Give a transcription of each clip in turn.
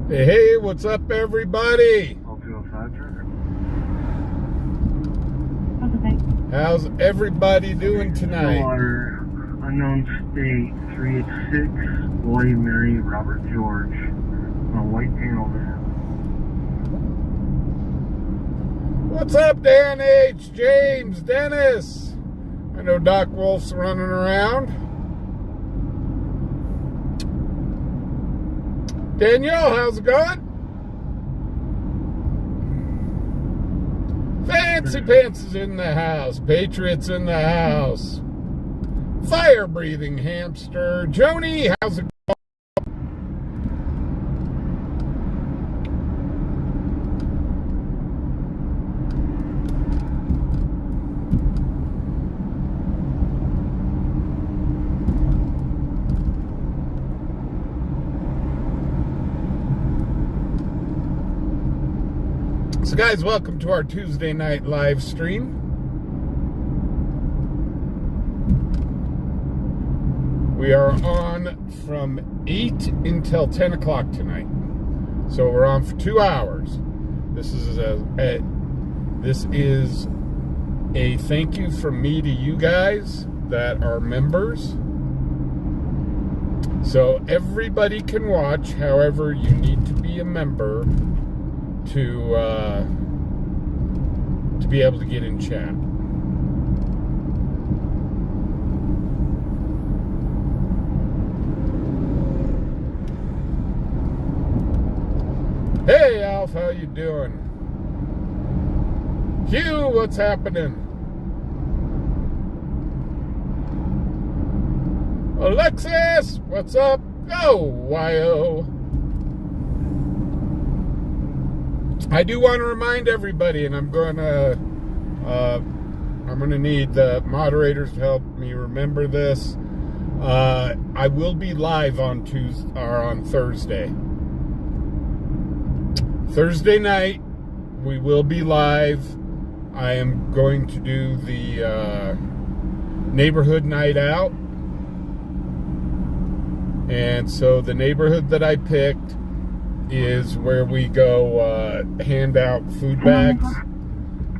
Hey, what's up, everybody? All 205 tracker. How's everybody doing tonight? Water, unknown state, 386, William Mary, Robert George, on a white panel van. What's up, Dan H., James, Dennis? I know Doc Wolf's running around. Danielle, how's it going? Fancy Pants is in the house. Patriots in the house. Fire-breathing hamster. Joni, how's it going? So guys, welcome to our Tuesday night live stream. We are on from 8 until 10 o'clock tonight. So we're on for 2 hours. This is a thank you from me to you guys that are members. So everybody can watch, however, you need to be a member to be able to get in chat. Hey Alf, how you doing? Hugh, what's happening? Alexis, what's up? Go, YO. I do want to remind everybody, and I'm going to need the moderators to help me remember this. I will be live on Thursday. Thursday night, we will be live. I am going to do the neighborhood night out. And so the neighborhood that I picked is where we go hand out food bags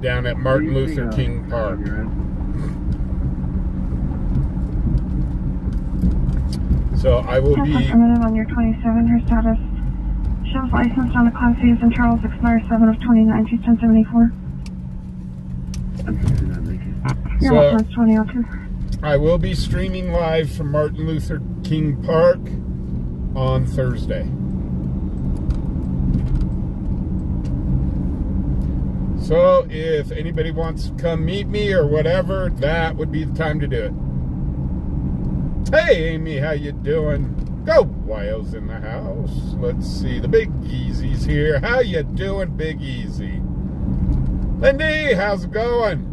down at Martin Luther King Park. So I will be on your 27, her status shows licensed on the Class C in Charles, expires 7 of 29, she's 1074. Your license 2002. I will be streaming live from Martin Luther King Park on Thursday. So if anybody wants to come meet me or whatever, that would be the time to do it. Hey Amy, how you doing? Go, YO's in the house. Let's see, the Big Easy's here. How you doing, Big Easy? Lindy, how's it going?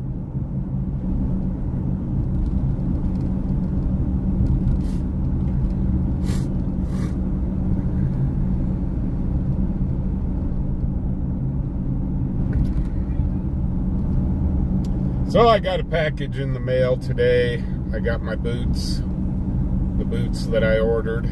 So I got a package in the mail today. I got my boots, the boots that I ordered.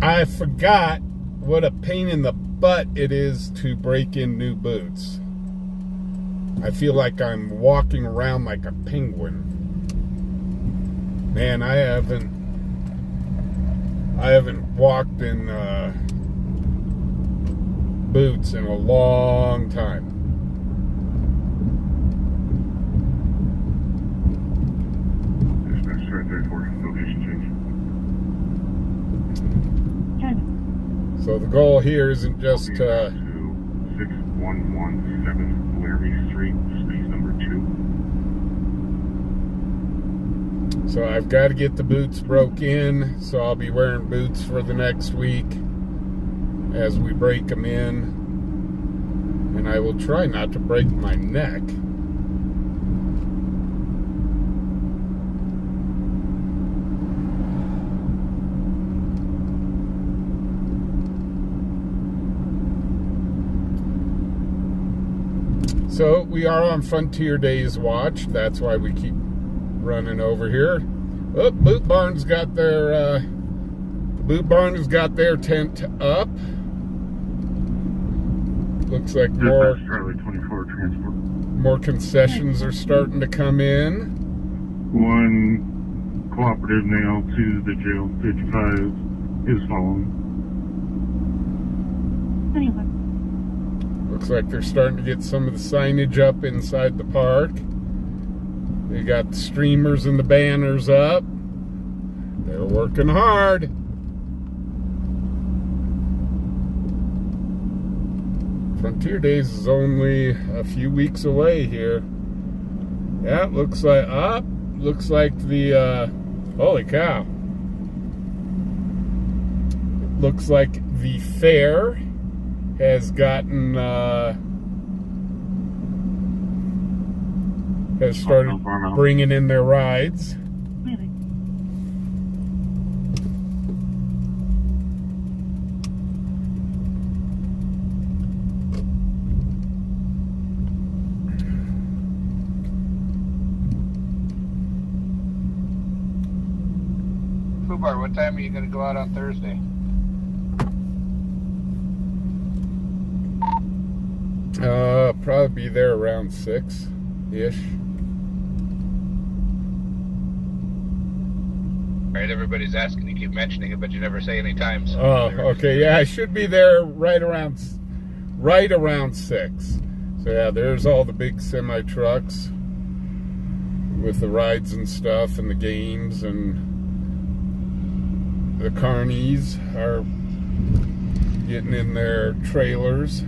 I forgot what a pain in the butt it is to break in new boots. I feel like I'm walking around like a penguin. Man, I haven't walked in boots in a long time. Dispatch 34, location change. So the goal here isn't just to 6117 Laramie Street, space number 2. So I've got to get the boots broke in, so I'll be wearing boots for the next week as we break them in, and I will try not to break my neck. So we are on Frontier Days watch. That's why we keep running over here. Oh, Boot Barn's got their Boot Barn has got their tent up. Looks like more Charlie 24 transport. more concessions are starting to come in. One cooperative now to the jail. 55 is following. Anyway. Looks like they're starting to get some of the signage up inside the park. They got the streamers and the banners up. They're working hard. Frontier Days is only a few weeks away here. Yeah, it looks like looks like the holy cow. Looks like the fair has gotten has started bringing in their rides. Maybe. Fubar, what time are you going to go out on Thursday? Probably be there around 6-ish. Right, everybody's asking. You keep mentioning it, but you never say any times. Oh, okay. Yeah, I should be there right around 6. So yeah, there's all the big semi trucks with the rides and stuff, and the games, and the carnies are getting in their trailers.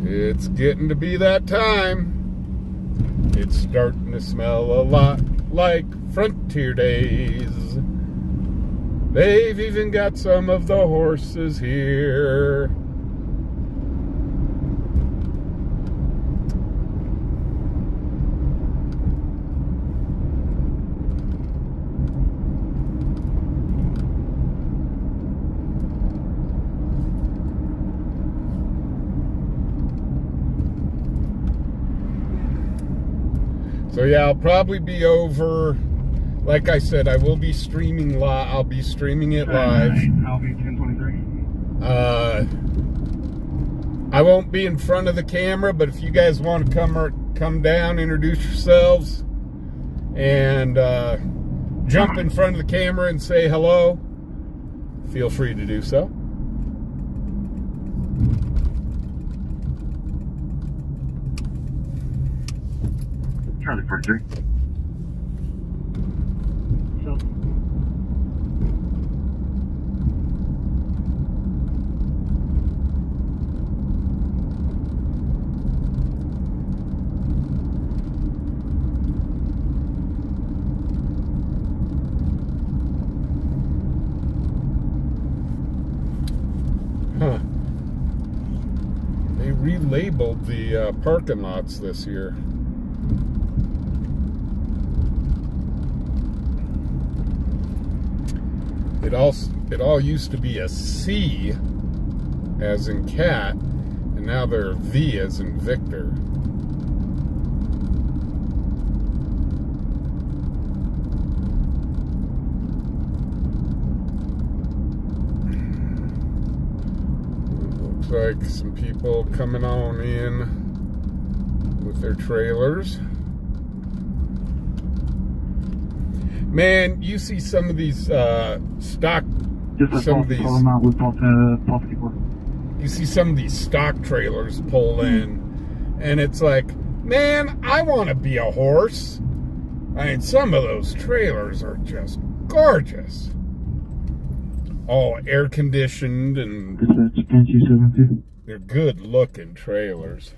It's getting to be that time. It's starting to smell a lot like Frontier Days. They've even got some of the horses here. So yeah, I'll probably be over. Like I said, I will be streaming live. I'll be streaming it live. I'll be 1023. I won't be in front of the camera, but if you guys want to come down, introduce yourselves, and jump in front of the camera and say hello, feel free to do so. Charlie 43. So. Huh. They relabeled the parking lots this year. It all used to be a C as in cat, and now they're V as in Victor. Looks like some people coming on in with their trailers. Man, you see some of these stock. Some of these. You see some of these stock trailers pull in, and it's like, man, I want to be a horse. I mean, some of those trailers are just gorgeous. All air conditioned, and they're good looking trailers.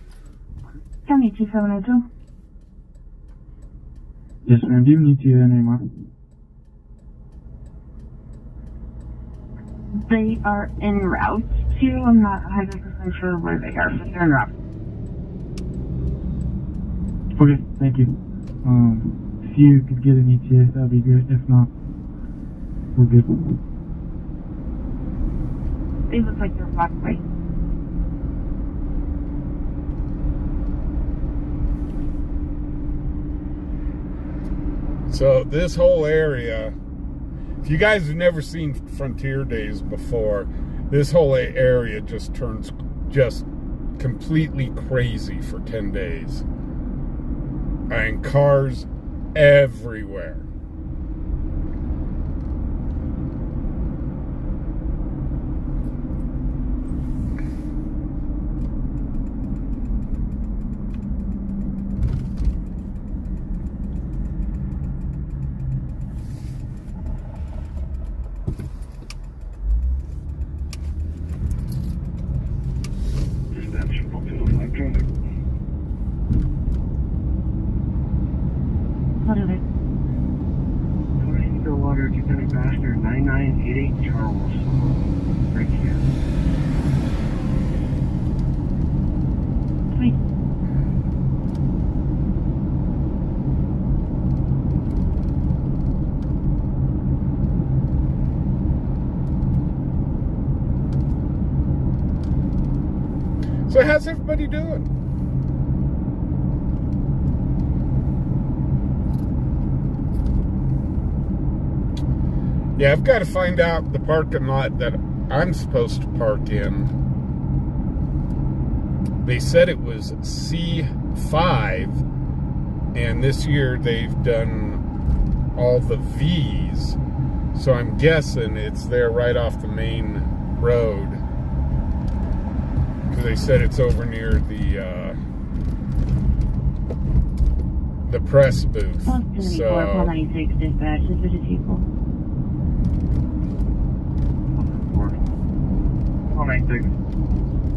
County 2702. Yes, ma'am. Do you need to anymore? They are en route to. I'm not 100% sure where they are, but they're en route. Okay, thank you. If you could get an ETA, that'd be great. If not, we're good. They look like they're blocked away. So this whole area, if you guys have never seen Frontier Days before, this whole area just turns just completely crazy for 10 days. And cars everywhere. Stillwater, County Pastor, 9988 Charles. Right here. Sweet. So how's everybody doing? Yeah, I've got to find out the parking lot that I'm supposed to park in. They said it was C5, and this year they've done all the V's, so I'm guessing it's there right off the main road, because they said it's over near the press booth. So 496 dispatch, this is vehicle. 196.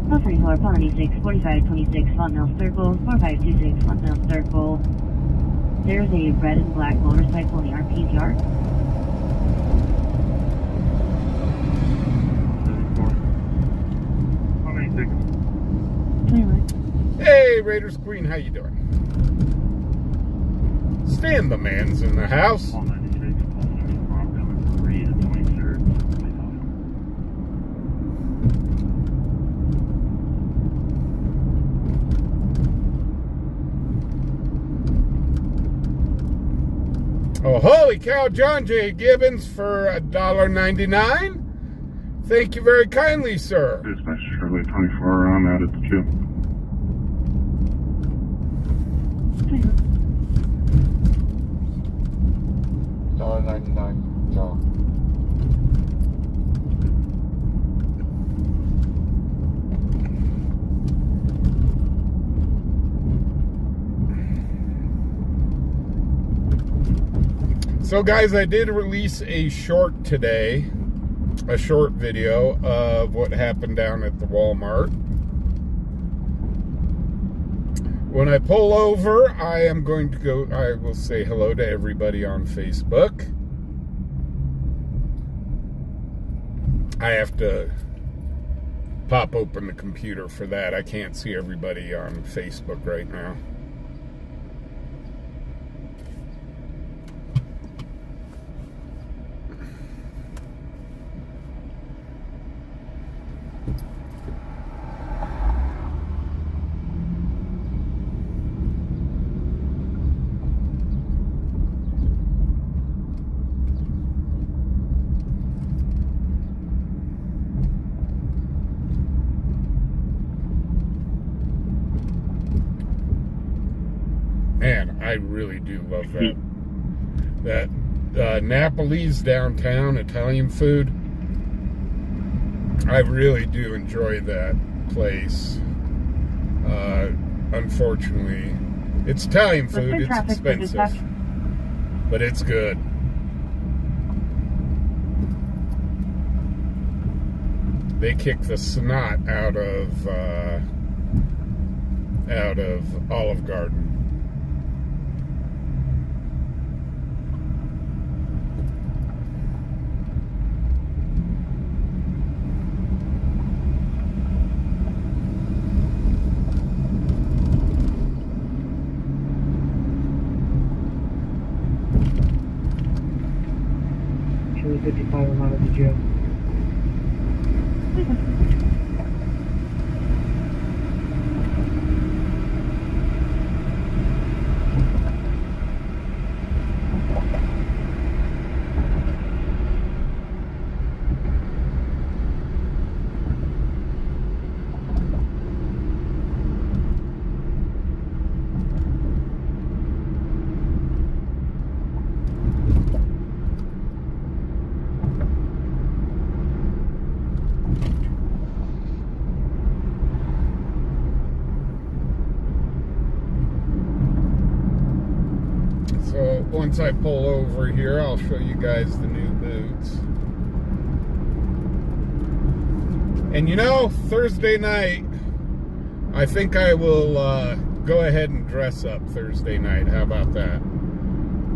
434, 496, 4526, 1 mile circle, 4526, 1 mile circle. There's a red and black motorcycle in the RP's yard. 196. hey, Raiders Queen, how you doing? Stan the man's in the house. 196, Rob coming from Reed at 23rd. Oh, holy cow, John J. Gibbons for $1.99. Thank you very kindly, sir. Dispatch Shirley 24, I'm out at the queue. $1.99. No. So guys, I did release a short today, a short video of what happened down at the Walmart. When I pull over, I am going to go, I will say hello to everybody on Facebook. I have to pop open the computer for that. I can't see everybody on Facebook right now. Man, I really do love that. Napoli's downtown, Italian food. I really do enjoy that place. Unfortunately, it's Italian food, it's expensive, but it's good. They kick the snot out of Olive Garden. Shirley 55, I'm out at the jail. So once I pull over here, I'll show you guys the new boots. And you know, Thursday night, I think I will go ahead and dress up Thursday night. How about that?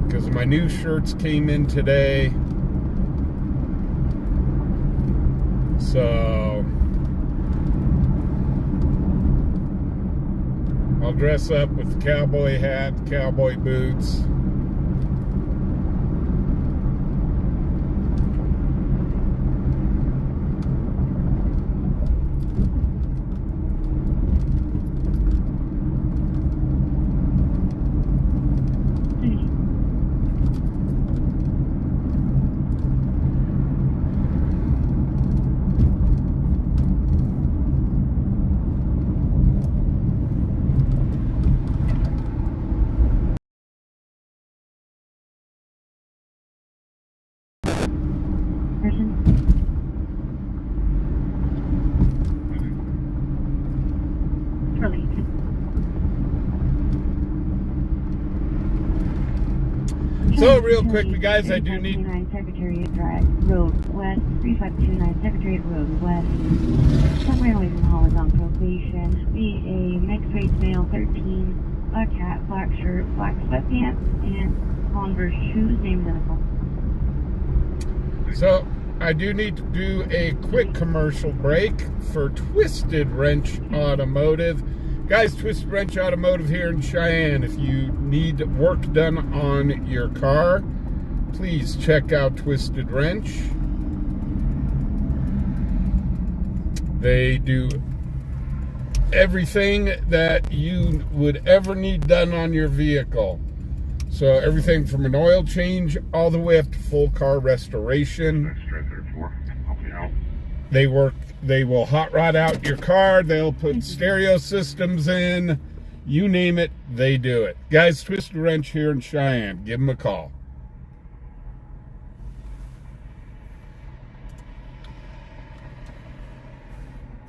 Because my new shirts came in today. So I'll dress up with the cowboy hat, cowboy boots. So real quickly, guys, I do need... 3529 Secretariat Drive, Road West, 3529 Secretariat Road West. Somewhere away from Hall is on probation. Be a mixed race male, 13, black hat, black shirt, black sweatpants, and Converse shoes, name identical. So I do need to do a quick commercial break for Twisted Wrench Automotive. Guys, Twisted Wrench Automotive here in Cheyenne. If you need work done on your car, please check out Twisted Wrench. They do everything that you would ever need done on your vehicle. So everything from an oil change all the way up to full car restoration. They will hot rod out your car. They'll put stereo systems in. You name it, they do it. Guys, Twisted Wrench here in Cheyenne. Give them a call.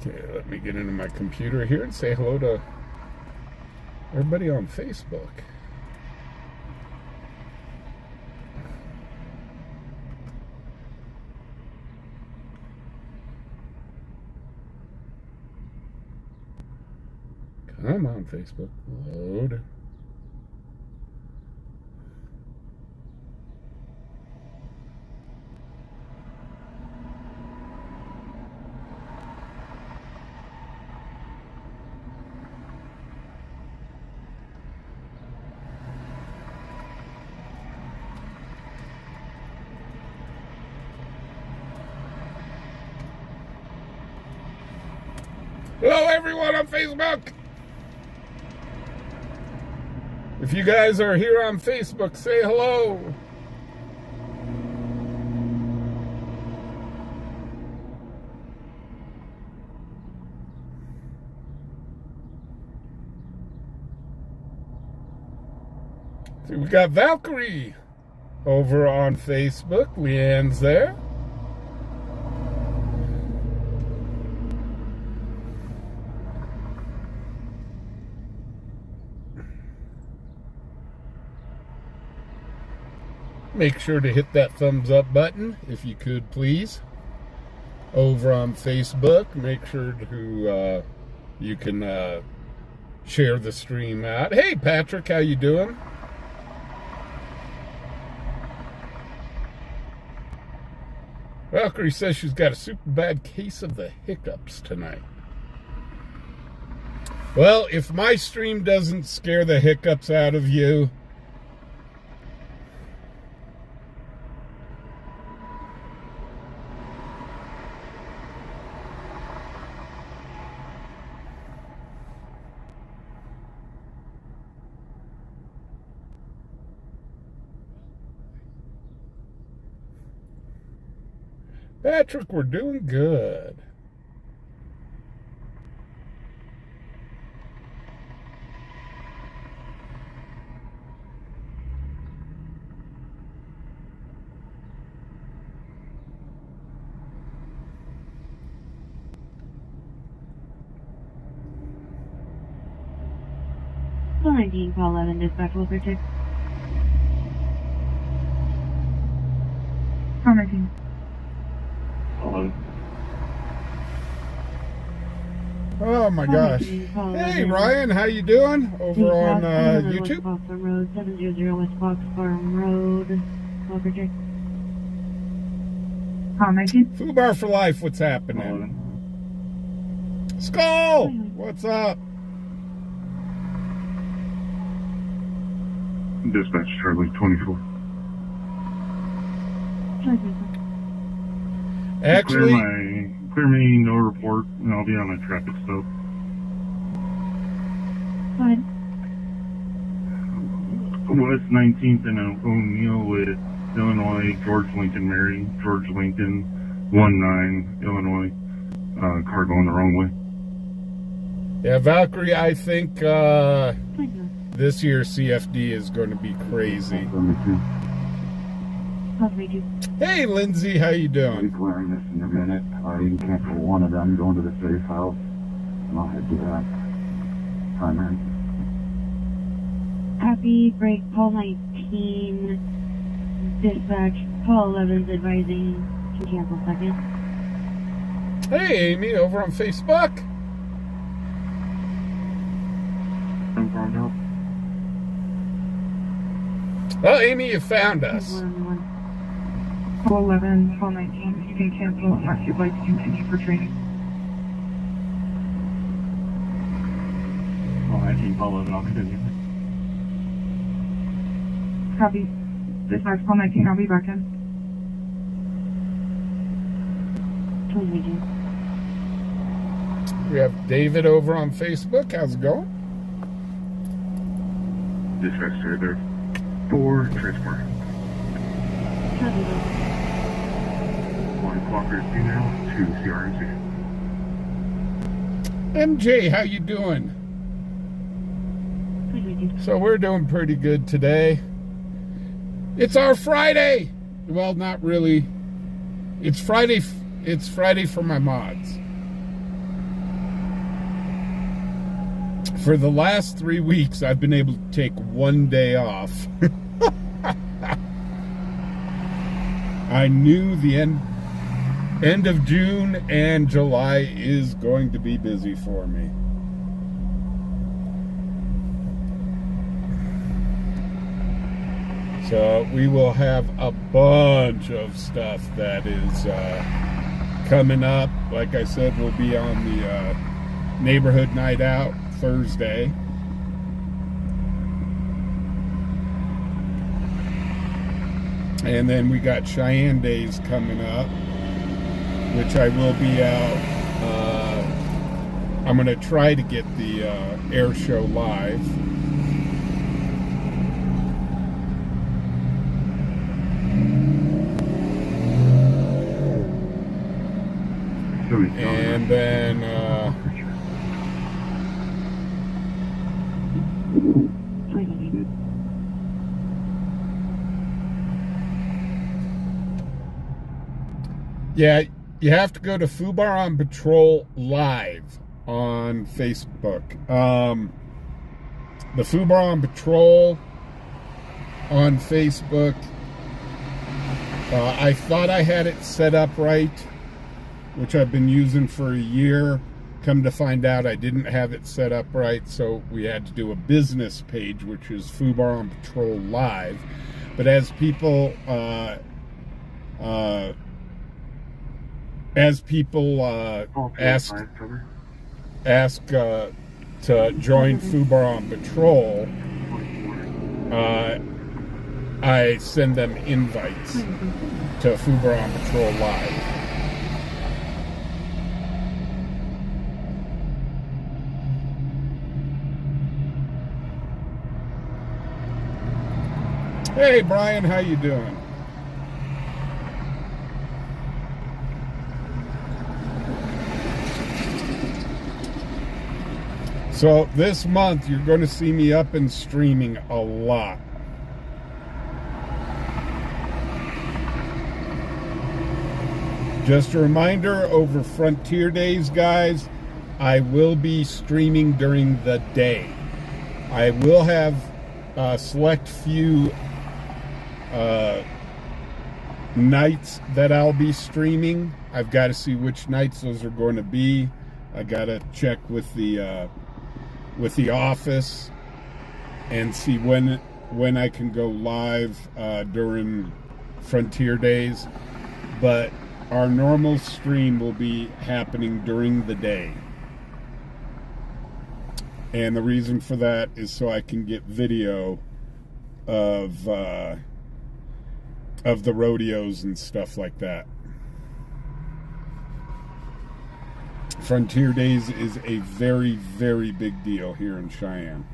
Okay, let me get into my computer here and say hello to everybody on Facebook. I'm on Facebook. Load. Hello, everyone on Facebook. If you guys are here on Facebook, say hello. See, we got Valkyrie over on Facebook. Leanne's there. Make sure to hit that thumbs up button, if you could, please. Over on Facebook, make sure to you can share the stream out. Hey, Patrick, how you doing? Valkyrie says she's got a super bad case of the hiccups tonight. Well, if my stream doesn't scare the hiccups out of you, Patrick, we're doing good. Call 19, call 11, dispatch will protect. Commenting. Oh my gosh. Hey Ryan, how you doing over on YouTube? West Farm Road, 700 West Fox Farm Road. Walker check. Commenting. Fubar for life, what's happening? Skull! What's up? Dispatch Charlie 24. Actually, Clear me, no report, and I'll be on a traffic stop. Fine. West 19th and O'Neill with Illinois, George Lincoln Mary, George Lincoln, 19, Illinois, car going the wrong way. yeah, Valkyrie, I think this year's CFD is going to be crazy. Hey Lindsay, how you doing? Clearing this in a minute. You can cancel one of them, going to the safe house, and I'll head to that primary. Copy, break, call 19, dispatch, call 11's advising to cancel second. Hey Amy, over on Facebook. I'm going out. Oh, Amy, you found us. Call 11, call 19. You can cancel unless you'd like to continue for training. Call 19, call 11, I'll continue. Copy. Dispatch, call 19, I'll be back in. We have David over on Facebook. How's it going? Dispatch, sir, there. 4, transport. One cooperative female, 2 CRMC. MJ, how you doing? So we're doing pretty good today. It's our Friday. Well, not really. It's Friday. It's Friday for my mods. For the last 3 weeks, I've been able to take one day off. I knew the end of June and July is going to be busy for me. So we will have a bunch of stuff that is coming up. Like I said, we'll be on the neighborhood night out Thursday. And then we got Cheyenne days coming up, which I will be out. I'm going to try to get the air show live. And then yeah, you have to go to Fubar on Patrol Live on Facebook. The Fubar on Patrol on Facebook, I thought I had it set up right, which I've been using for a year. Come to find out I didn't have it set up right, so we had to do a business page, which is Fubar on Patrol Live. But as people ask to join Fubar on Patrol, I send them invites to Fubar on Patrol Live. Hey Brian, how you doing? So this month you're going to see me up and streaming a lot. Just a reminder, over Frontier Days, guys, I will be streaming during the day. I will have a select few nights that I'll be streaming. I've got to see which nights those are going to be. I got to check with the office and see when I can go live during Frontier Days. But our normal stream will be happening during the day. And the reason for that is so I can get video of the rodeos and stuff like that. Frontier Days is a very, very big deal here in Cheyenne.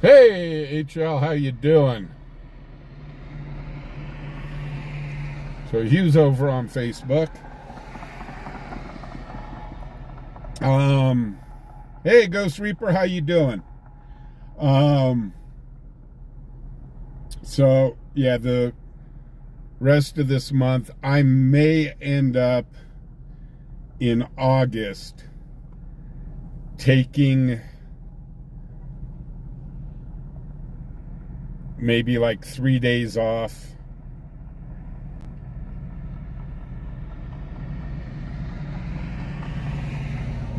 Hey, HL, how you doing? So Hugh's over on Facebook. Hey, Ghost Reaper, how you doing? So yeah, the rest of this month, I may end up in August taking maybe like 3 days off.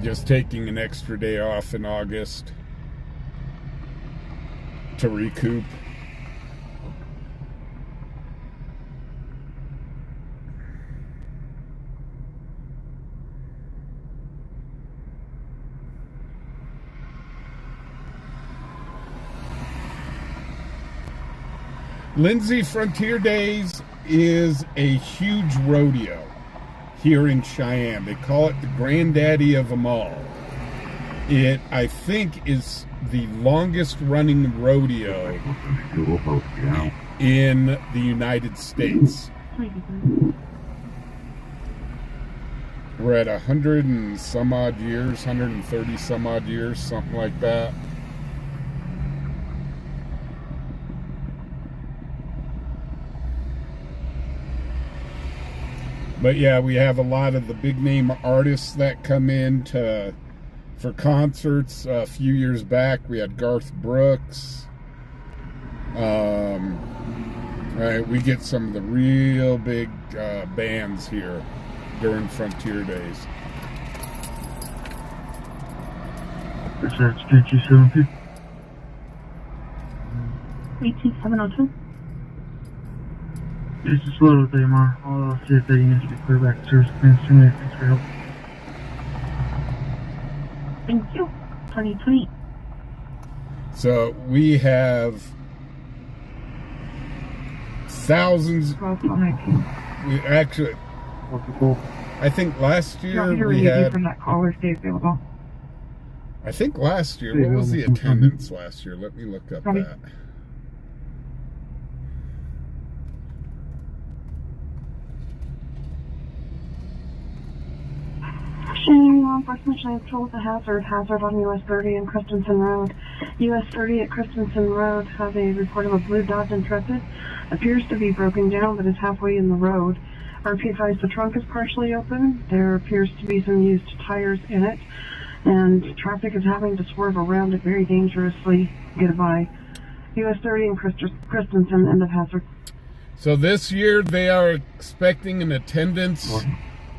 Just taking an extra day off in August to recoup. Lindsay, Frontier Days is a huge rodeo here in Cheyenne. They call it the granddaddy of them all. It, I think, is the longest running rodeo in the United States. We're at 100 and some odd years, 130 some odd years, something like that. But yeah, we have a lot of the big name artists that come in for concerts. A few years back, we had Garth Brooks. Right, we get some of the real big bands here during Frontier Days. Erratic Street, 272. 18702. It's a slow with AMR. I'll see if they can get clear back to service. Thanks for help. Thank you. 2020. So we have thousands. We actually, I think last year we had. From that caller, stay available. I think last year, what was the attendance last year? Let me look up that. Cheyenne law enforcement, Cheyenne patrol with a hazard on US 30 and Christensen Road. US 30 at Christensen Road has a report of a blue Dodge Intrepid. Appears to be broken down, but is halfway in the road. RP advised the trunk is partially open. There appears to be some used tires in it, and traffic is having to swerve around it very dangerously. Get by. US 30 and Christensen, end of hazard. So this year they are expecting an attendance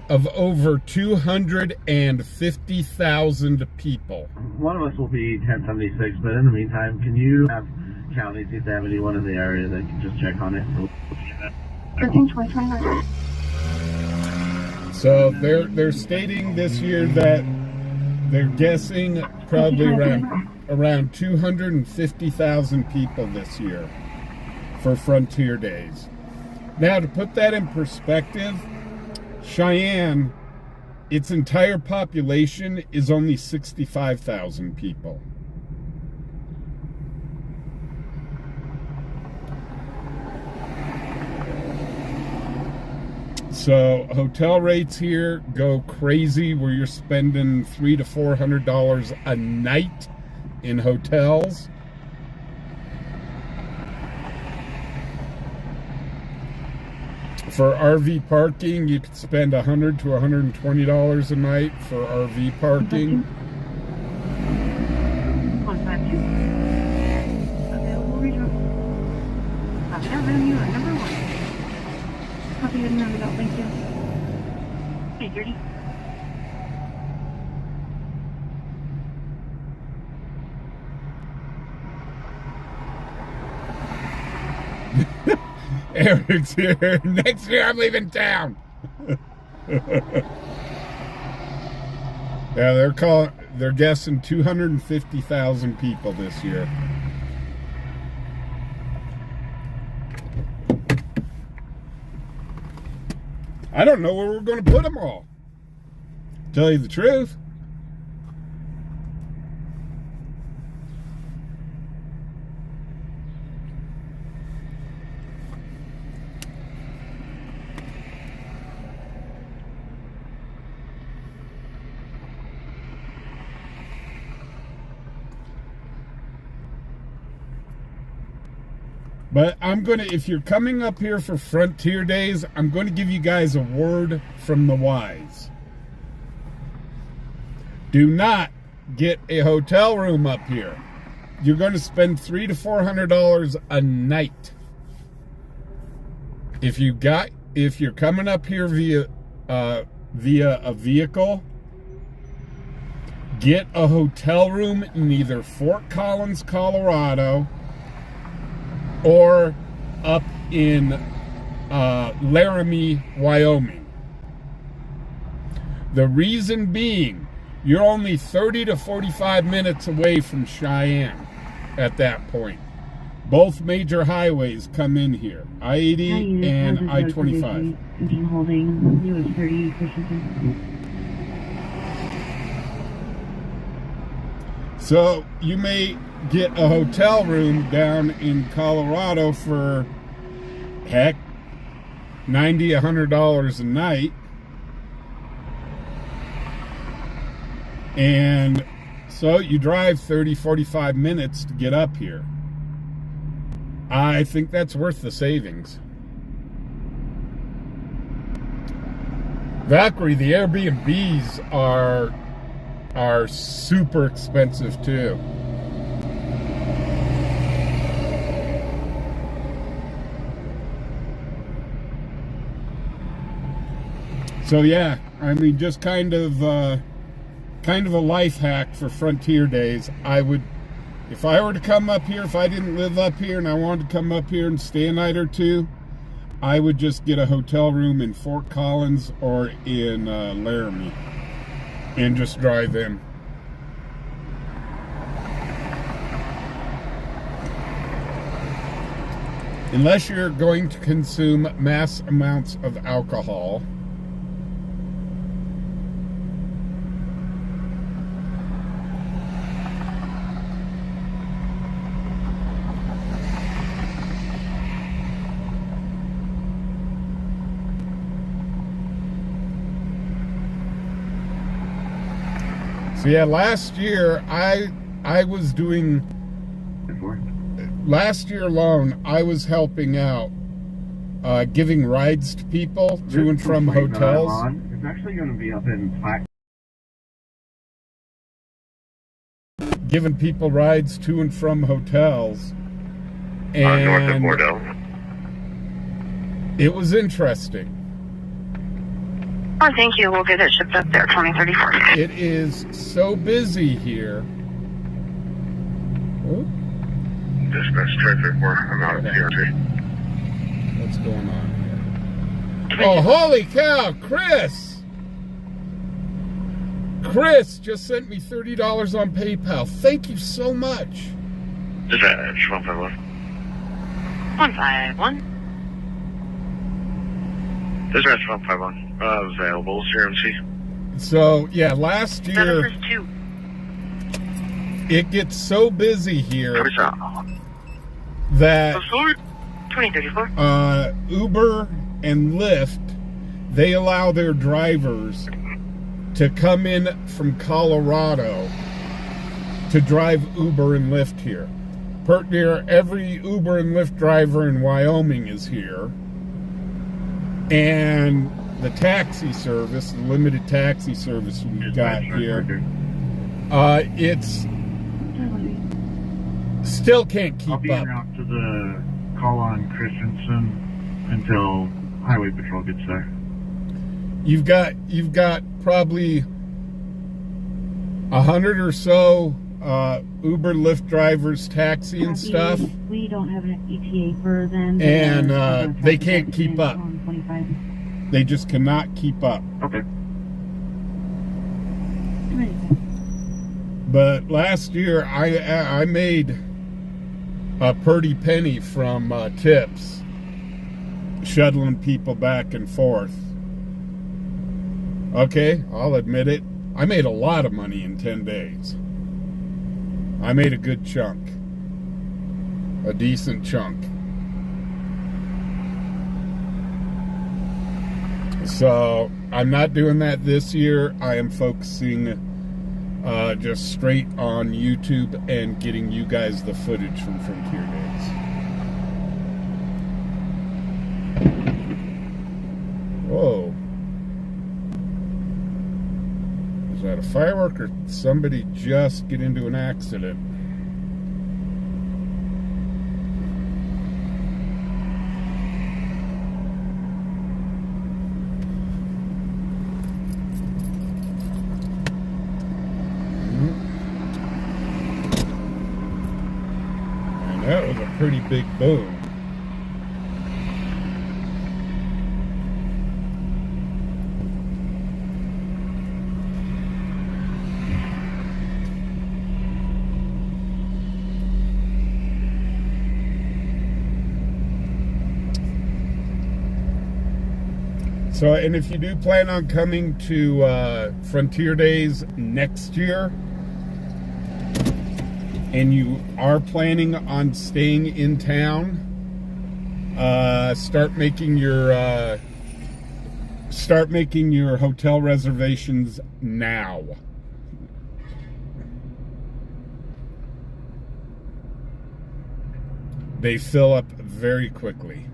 of over 250,000 people. One of us will be 1076, but in the meantime, can you have county see if they have anyone in the area that can just check on it? 13-2029. So they're stating this year that they're guessing probably around 250,000 people this year for Frontier Days. Now, to put that in perspective, Cheyenne, its entire population is only 65,000 people. So hotel rates here go crazy, where you're spending $300 to $400 a night in hotels. For RV parking, you could spend $100 to $120 a night for RV parking. Copy that, madam, you are number 1. Copy that, roundabout, thank you. 8:30. Eric's here. Next year I'm leaving town. Yeah, they're guessing 250,000 people this year. I don't know where we're going to put them all. Tell you the truth. But I'm going to, if you're coming up here for Frontier Days, I'm going to give you guys a word from the wise. Do not get a hotel room up here. You're going to spend $300 to $400 a night. If you're coming up here via a vehicle, get a hotel room in either Fort Collins, Colorado, or up in Laramie, Wyoming. The reason being, you're only 30 to 45 minutes away from Cheyenne at that point. Both major highways come in here, I-80 and I-25. Holding US 30 Christensen. So you may get a hotel room down in Colorado for, heck, $90, $100 a night. And so you drive 30, 45 minutes to get up here. I think that's worth the savings. Valkyrie, the Airbnbs are super expensive too. So yeah, I mean, just kind of a life hack for Frontier Days. I would, if I were to come up here, if I didn't live up here and I wanted to come up here and stay a night or two, I would just get a hotel room in Fort Collins or in Laramie and just drive in. Unless you're going to consume mass amounts of alcohol. So yeah, last year I was doing, last year alone I was helping out, giving rides to people to and from hotels. It's actually going to be up in Giving people rides to and from hotels. And north of Bordeaux. It was interesting. Oh, thank you. We'll get it shipped up there, 2034. It is so busy here. Oh, Dispatch traffic, I'm out of TRT. what's going on here? Oh, holy cow, Chris! Chris just sent me $30 on PayPal. Thank you so much. Dispatch 151. 151. Dispatch 151. Available, CRMC. So, yeah, last year, 7-2. it gets so busy here Every shot. that 2034. Uber and Lyft, they allow their drivers to come in from Colorado to drive Uber and Lyft here. Every Uber and Lyft driver in Wyoming is here. And the taxi service, the limited taxi service we've got here, it's still can't keep I'll be up. en route to the call on Christensen until Highway Patrol gets there. You've got probably 100 or so Uber, Lyft drivers, taxi and stuff. We don't have an ETA for them. And they can't keep up. They just cannot keep up. Okay. But last year, I made a pretty penny from tips, shuttling people back and forth. Okay, I'll admit it. I made a lot of money in 10 days. I made a good chunk. A decent chunk. So, I'm not doing that this year. I am focusing just straight on YouTube and getting you guys the footage from Frontier Days. Whoa. Is that a firework or somebody just get into an accident? That was a pretty big boom. So, and if you do plan on coming to Frontier Days next year, and you are planning on staying in town, start making your hotel reservations now. They fill up very quickly.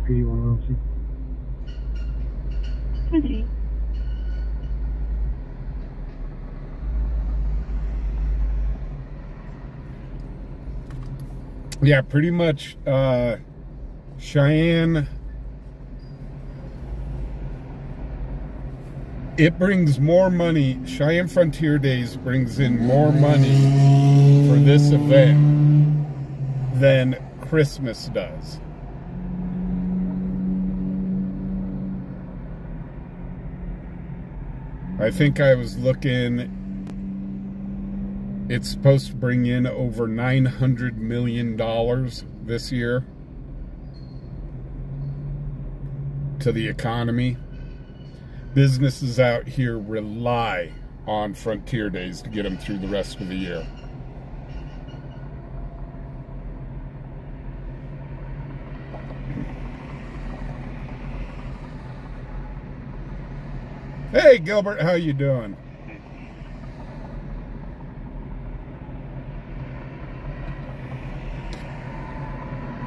P1LC. Okay. Yeah, pretty much Cheyenne, it brings more money. Cheyenne Frontier Days brings in more money for this event than Christmas does. I think I was looking, it's supposed to bring in over $900 million this year to the economy. Businesses out here rely on Frontier Days to get them through the rest of the year. Hey Gilbert, how you doing?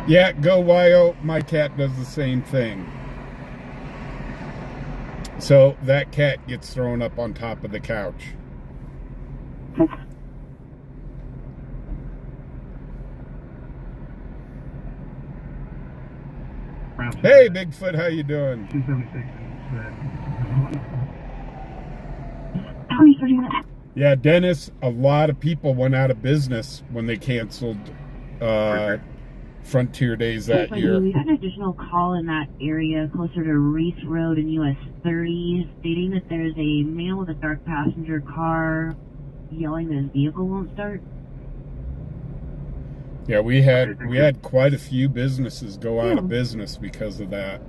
Yeah, go Wyo. My cat does the same thing. So that cat gets thrown up on top of the couch. Hey Bigfoot, how you doing? 276. Yeah, Dennis, a lot of people went out of business when they canceled Frontier Days that year. We had an additional call in that area closer to Reese Road and US 30 stating that there's a male with a dark passenger car yelling that his vehicle won't start. Yeah, we had quite a few businesses go out of business because of that.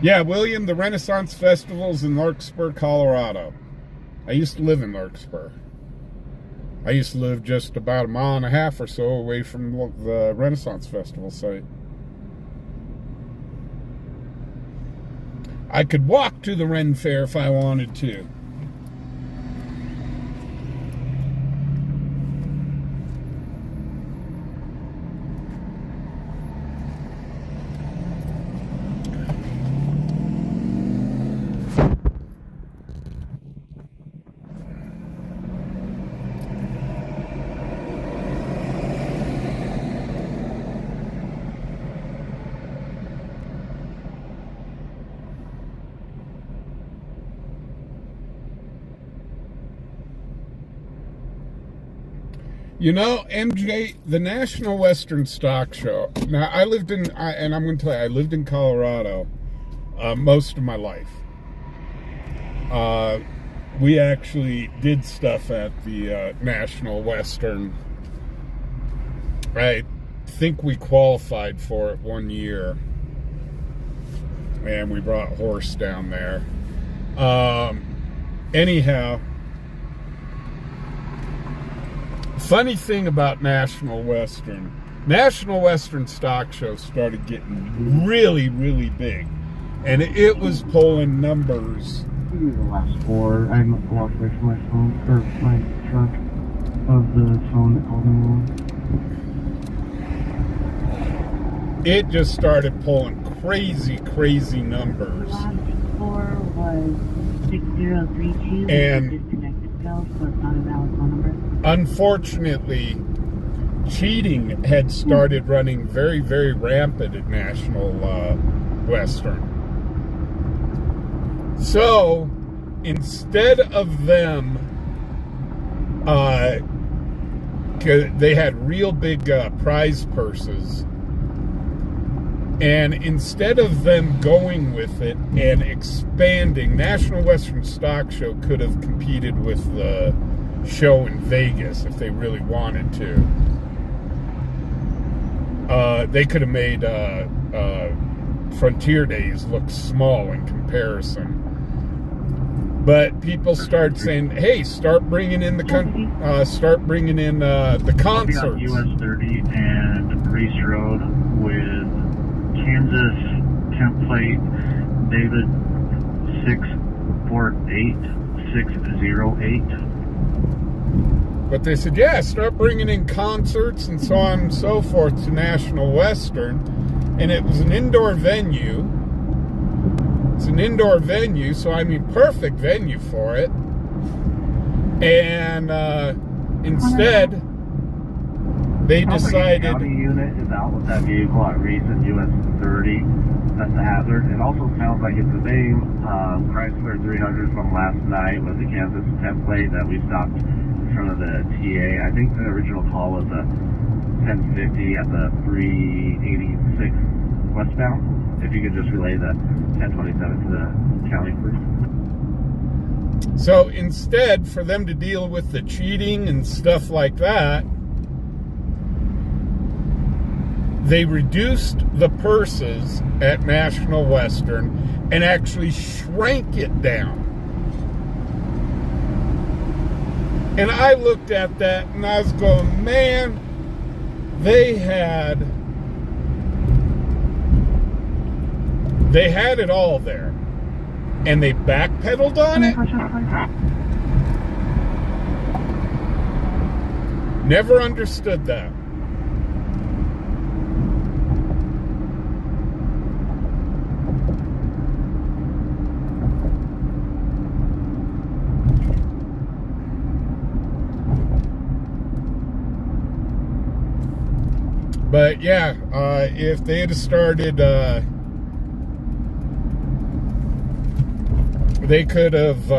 Yeah, William, the Renaissance Festival's in Larkspur, Colorado. I used to live in Larkspur. I used to live just about a mile and a half or so away from the Renaissance Festival site. I could walk to the Ren Fair if I wanted to. You know, MJ, the National Western Stock Show. Now, and I'm going to tell you, I lived in Colorado most of my life. We actually did stuff at the National Western. I think we qualified for it one year. And we brought horse down there. Anyhow, funny thing about National Western Stock Show started getting really, really big. And it was pulling numbers. The last four. I walked away from my phone, or my truck, of the phone that called in. It just started pulling crazy, crazy numbers. Last four was 6032. And disconnected cell, so it's not a valid phone number. Unfortunately, cheating had started running very, very rampant at National Western. So, instead of them, they had real big prize purses, and instead of them going with it and expanding, National Western Stock Show could have competed with the show in Vegas if they really wanted to. They could have made Frontier Days look small in comparison. But people start saying, "Hey, start bringing in the concerts." US 30 and Race Road with Kansas template David 648608. But they said, yeah, start bringing in concerts and so on and so forth to National Western. And it was an indoor venue. It's an indoor venue, so I mean, perfect venue for it. And instead, they decided... The county unit is out with that vehicle at recent US 30. That's a hazard. It also sounds like it's the same Chrysler 300 from last night with the Kansas template that we stopped in front of the TA. I think the original call was a 1050 at the 386 westbound. If you could just relay the 1027 to the county, please. So instead, for them to deal with the cheating and stuff like that, they reduced the purses at National Western and actually shrank it down. And I looked at that and I was going, man, they had it all there. And they backpedaled on it? Never understood that. But yeah, if they had started, they could have,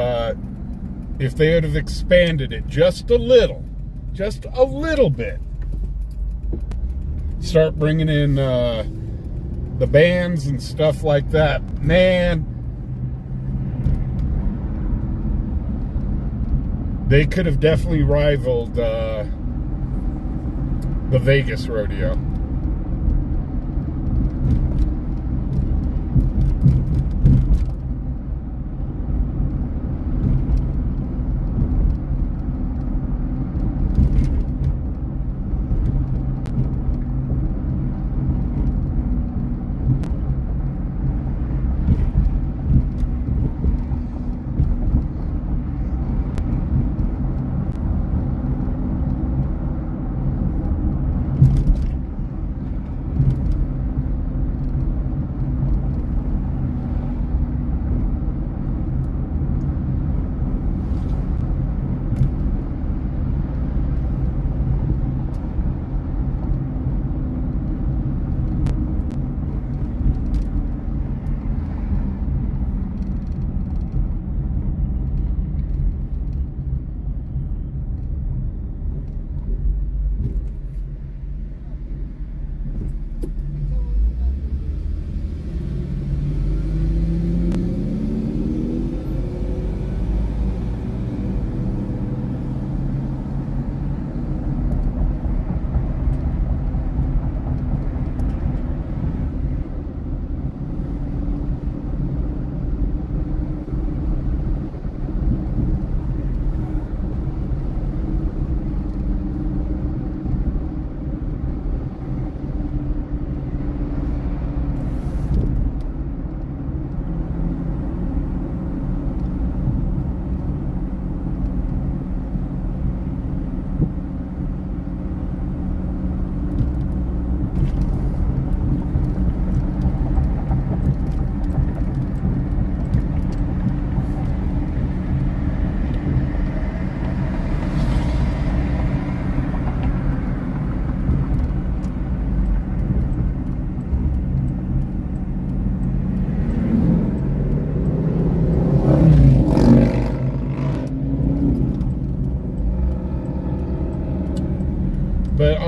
if they would have expanded it just a little bit, start bringing in the bands and stuff like that, man, they could have definitely rivaled the Vegas rodeo.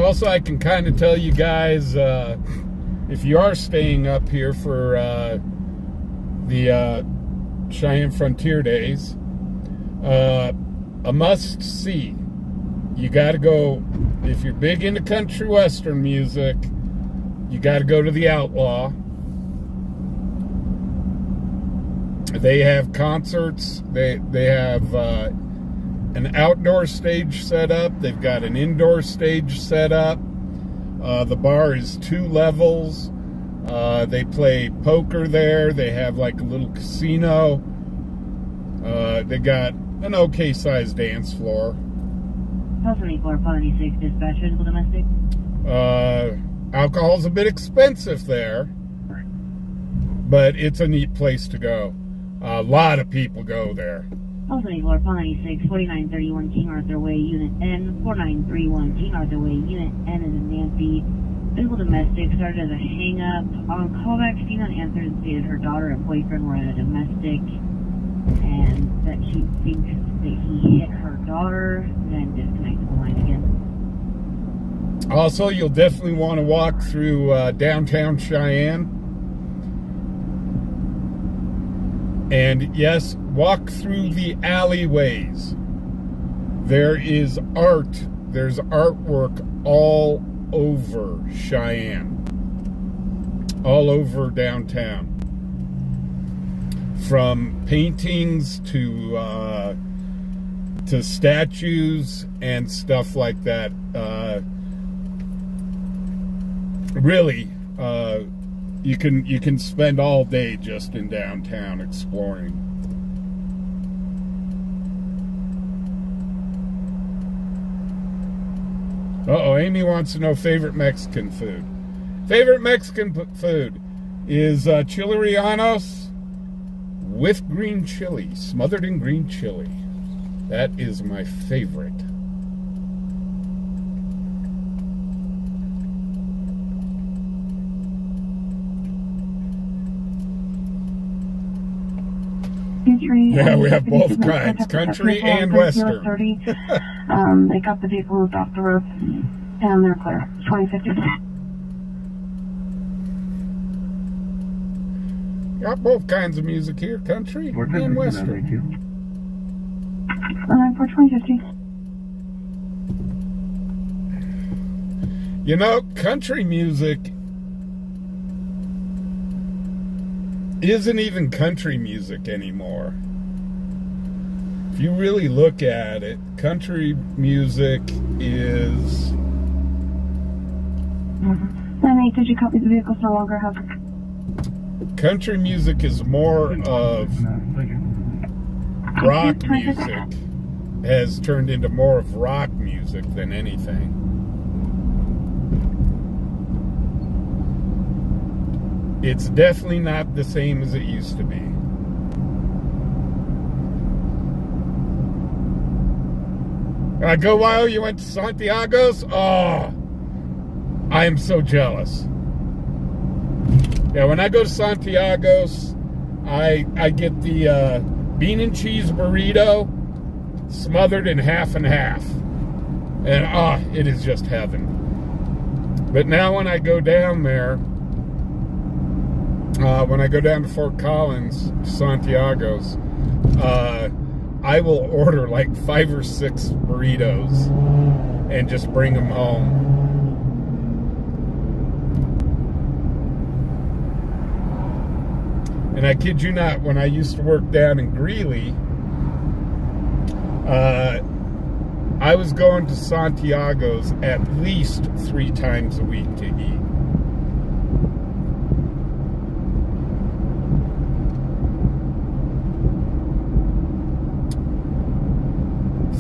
Also, I can kind of tell you guys, if you are staying up here for the Cheyenne Frontier Days, a must-see. You got to go, if you're big into country western music, you got to go to the Outlaw. They have concerts. They have an outdoor stage set up. They've got an indoor stage set up. The bar is 2 levels. They play poker there. They have like a little casino. They got an okay sized dance floor. 2446 dispatch, physical domestic. Alcohol's a bit expensive there, but it's a neat place to go. A lot of people go there. 2496 4931 King Arthur Way, Unit N. 4931 King Arthur Way, Unit N is in Nancy. Physical domestic started as a hang-up. On callback, female answered and stated her daughter and boyfriend were in a domestic, and that she thinks that he hit her daughter, then disconnected the line again. Also, you'll definitely want to walk through downtown Cheyenne. And yes, walk through the alleyways. There is art. There's artwork all over Cheyenne. All over downtown. From paintings to statues and stuff like that. Really, you can spend all day just in downtown exploring. Uh-oh, Amy wants to know favorite Mexican food. Favorite Mexican food is chilerianos with green chili, smothered in green chili. That is my favorite. Yeah, we have both kinds, country and western. They got the vehicle moved off the road, and they're clear. 2050. Got both kinds of music here, country and western. For 2050. You know, country music isn't even country music anymore. If you really look at it, country music is... Lenny, did you copy the vehicles no longer have... Country music is more of rock music. Has turned into more of rock music than anything. It's definitely not the same as it used to be. Go Wild, you went to Santiago's? Oh, I am so jealous. Yeah, when I go to Santiago's, I get the bean and cheese burrito smothered in half and half. And it is just heaven. But now when I go down there, when I go down to Fort Collins, Santiago's, I will order like 5 or 6 burritos and just bring them home. And I kid you not, when I used to work down in Greeley, I was going to Santiago's at least 3 times a week to eat.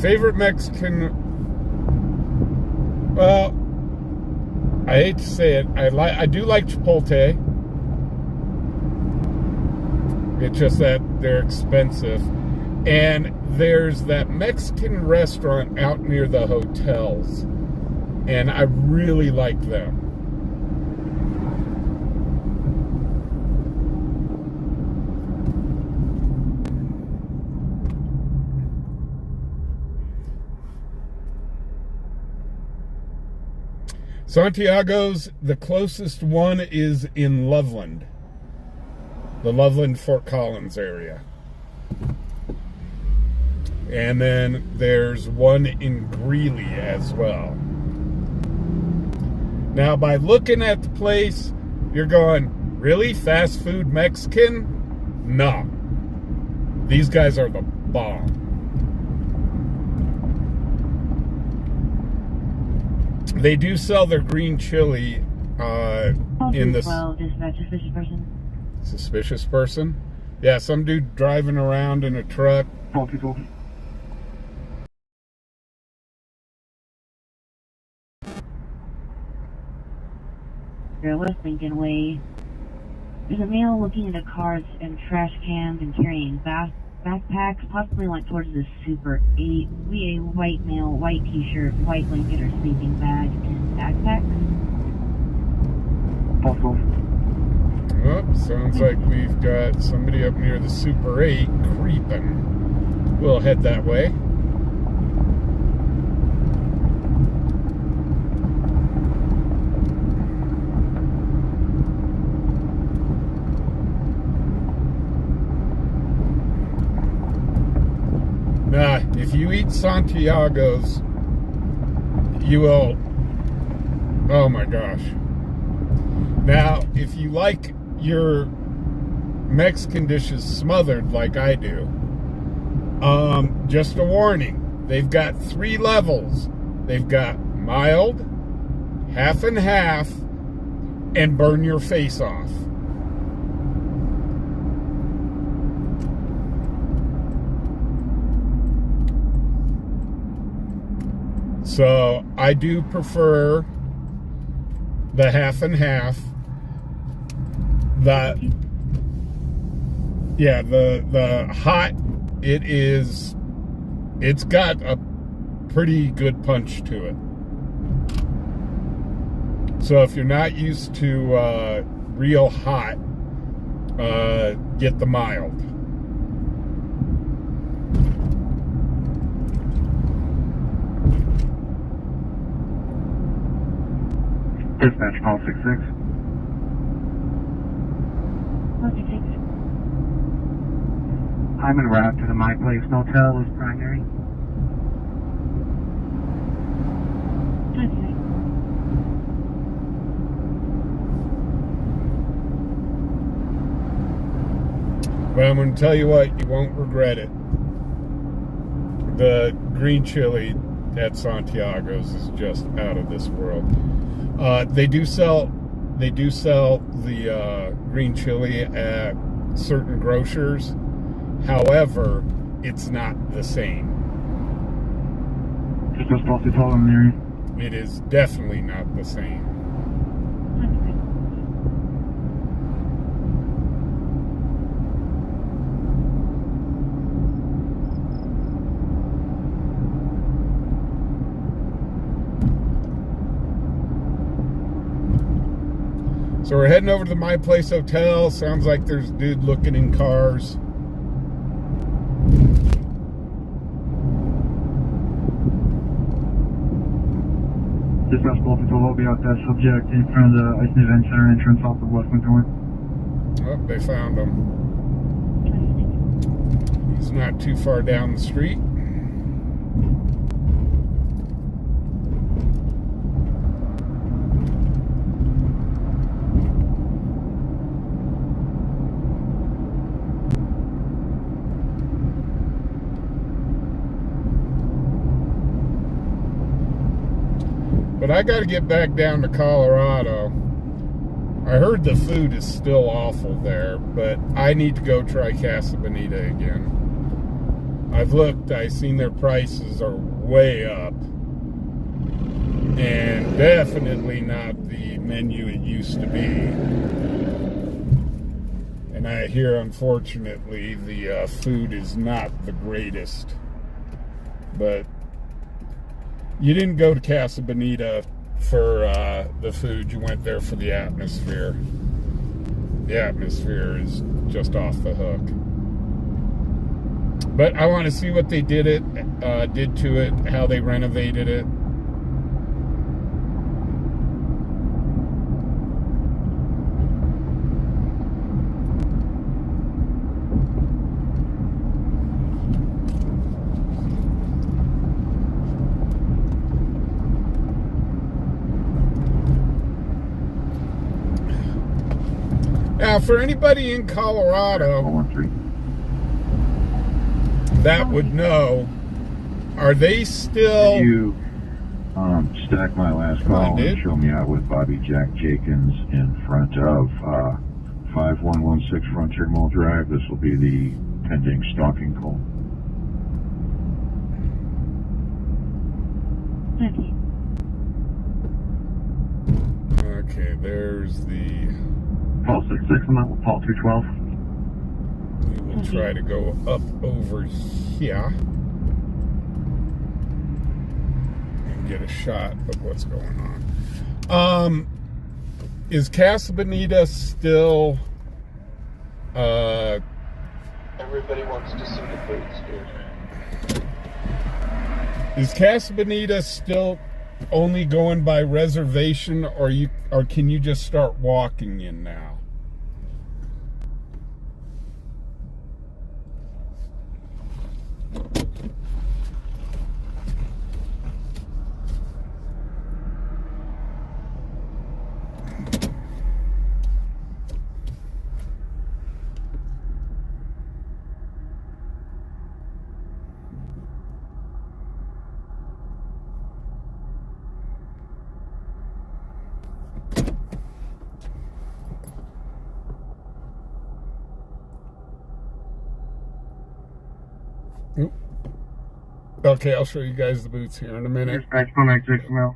Favorite Mexican, well, I hate to say it, I do like Chipotle. It's just that they're expensive. And there's that Mexican restaurant out near the hotels, and I really like them. Santiago's, the closest one is in Loveland. The Loveland, Fort Collins area. And then there's one in Greeley as well. Now, by looking at the place, you're going, really? Fast food Mexican? No. These guys are the bomb. They do sell their green chili in this. Well, dispatch suspicious person. Suspicious person? Yeah, some dude driving around in a truck. West Lincoln Way. There's a male looking into cars and trash cans and carrying backpacks, possibly went towards the Super 8. We a white male, white t-shirt, white blanket or sleeping bag, and backpack. Oh, sounds like we've got somebody up near the Super 8 creeping. We'll head that way. Nah, if you eat Santiago's, you will, oh my gosh. Now, if you like your Mexican dishes smothered like I do, just a warning, they've got 3 levels. They've got mild, half and half, and burn your face off. So I do prefer the half and half. The hot, it's got a pretty good punch to it. So if you're not used to real hot, get the mild. Dispatch call 66. I'm en route to the My Place Motel as primary. But I'm going to tell you what, you won't regret it. The green chili at Santiago's is just out of this world. They do sell the green chili at certain grocers. However, it's not the same. It is definitely not the same. So we're heading over to the My Place Hotel. Sounds like there's a dude looking in cars. Dispatch Ball Patrol will be out that subject in front of the Ice and Event Center entrance off of West Lincoln Way. Oh, they found him. He's not too far down the street. But I got to get back down to Colorado. I heard the food is still awful there, but I need to go try Casa Bonita again. I've looked, I've seen their prices are way up. And definitely not the menu it used to be. And I hear, unfortunately, the food is not the greatest. But you didn't go to Casa Bonita for the food. You went there for the atmosphere. The atmosphere is just off the hook. But I want to see what they did to it, how they renovated it. Now, for anybody in Colorado 413. that would know, are they still... Can you stack my last Come on, call dude. and show me out with Bobby Jack Jenkins in front of 5116 Frontier Mall Drive? This will be the pending stalking call. Okay. Okay, there's the... Paul 66, I'm out with Paul 212. We will try to go up over here and get a shot of what's going on. Is Casa Bonita still... Everybody wants to see the boots, dude. Is Casa Bonita still only going by reservation, or can you just start walking in now? Oop. Okay, I'll show you guys the boots here in a minute. Dispatch 196 now.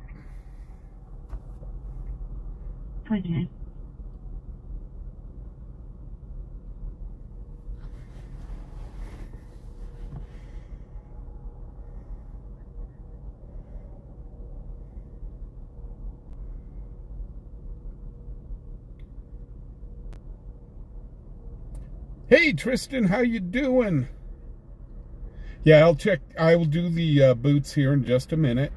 29. Hey Tristan, how you doing? Yeah, I will do the boots here in just a minute.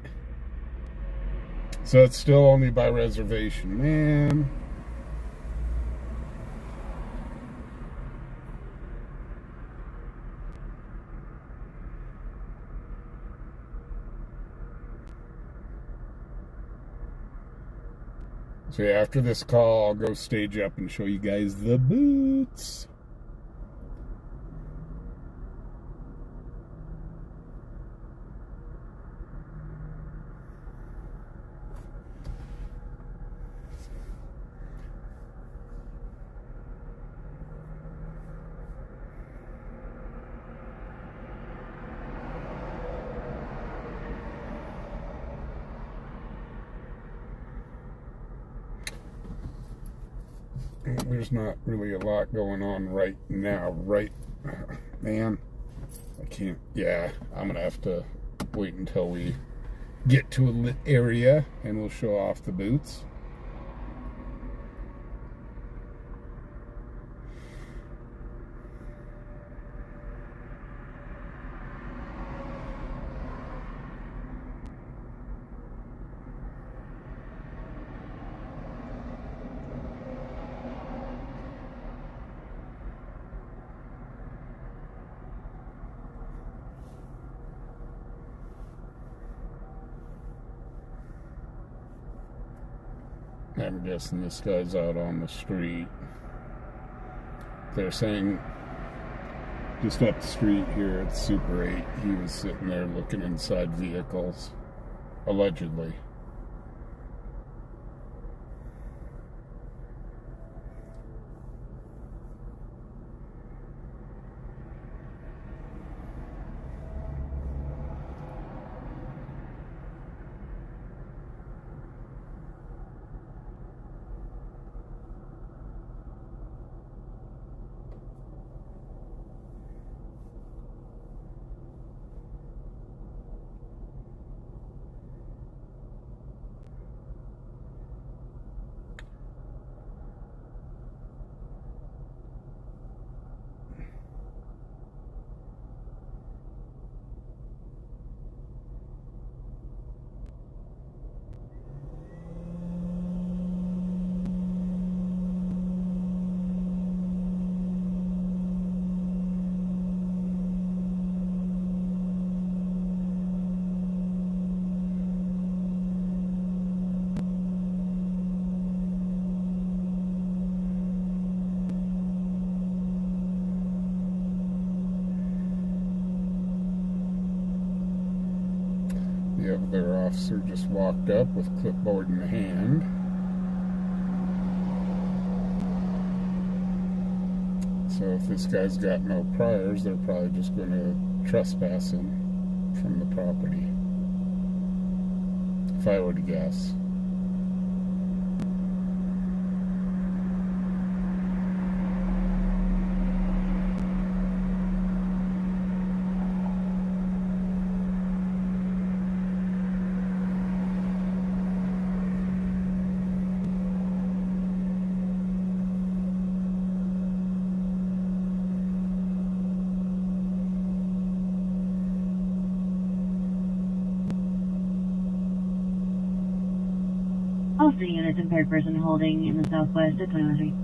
So it's still only by reservation, man. So yeah, after this call, I'll go stage up and show you guys the boots. There's not really a lot going on right now, right? Man, I can't. Yeah, I'm gonna have to wait until we get to a lit area and we'll show off the boots. I'm guessing this guy's out on the street. They're saying just up the street here at Super 8, he was sitting there looking inside vehicles, allegedly. The other officer just walked up with clipboard in hand. So if this guy's got no priors, they're probably just going to trespass him from the property. If I were to guess. All city units, impaired person holding in the southwest at 21 Street.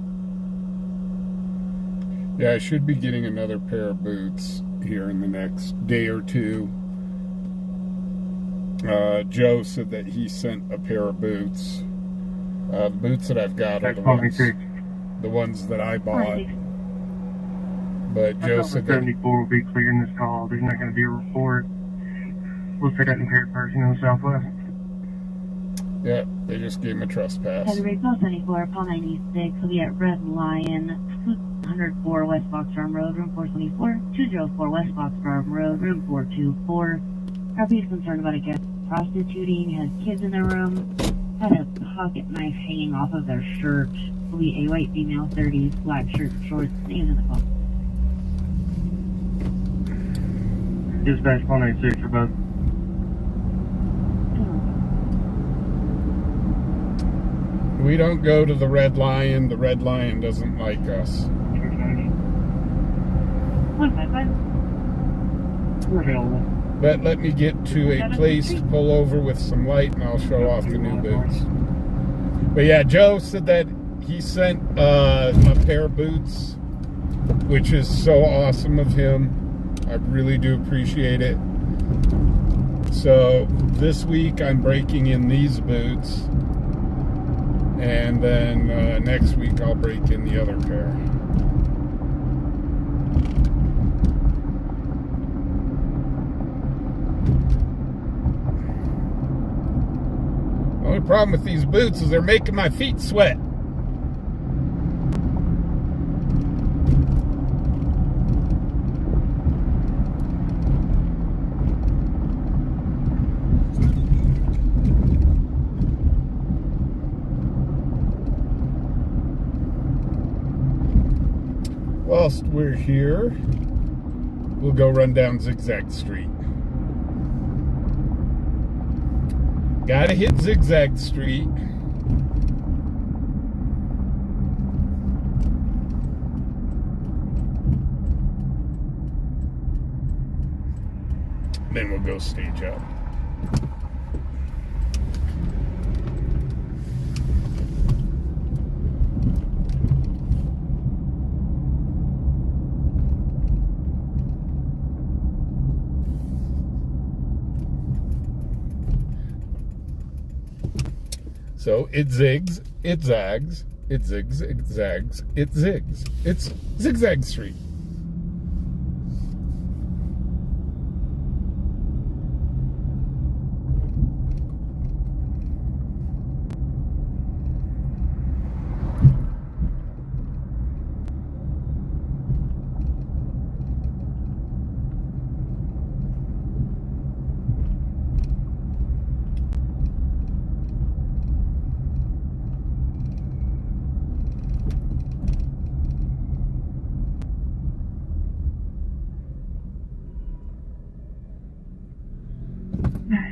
Yeah, I should be getting another pair of boots here in the next day or two. Joe said that he sent a pair of boots. The boots that I've got are the ones that I bought. But Joe said that 74 will be clearing this call. There's not going to be a report. We'll take that impaired person in the southwest. yeah, they just gave him a trespass. Heavy Call 74, Paul 96 will be at Red Lion, 104 West Fox Farm Road, room 424, 204 West Fox Farm Road, room 424. Property is concerned about a guest prostituting, has kids in their room, had a pocket knife hanging off of their shirt. Will be a white female, 30s, black shirt, shorts, names in the call. Dispatch Paul 96 for both. We don't go to the Red Lion. The Red Lion doesn't like us. 155. We're available. But let me get to a place to pull over with some light and I'll show off the new boots. But yeah, Joe said that he sent a pair of boots, which is so awesome of him. I really do appreciate it. So this week I'm breaking in these boots. And then next week I'll break in the other pair. The only problem with these boots is they're making my feet sweat. Whilst we're here, we'll go run down Zigzag Street. Gotta hit Zigzag Street. Then we'll go stage up. So it zigs, it zags, it zigs, it zags, it zigs. It's Zigzag Street.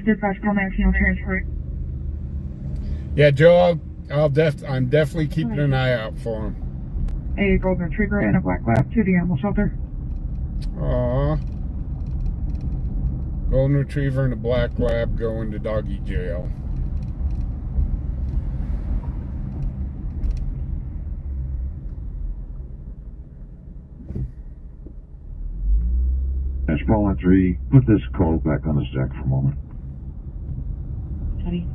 Dispatch call 19 on transport. Yeah, Joe, I'm definitely keeping an eye out for him. A golden retriever and a black lab to the animal shelter. Aww. Golden retriever and a black lab going to doggy jail. That's Paul 3. Put this call back on his deck for a moment. Copy.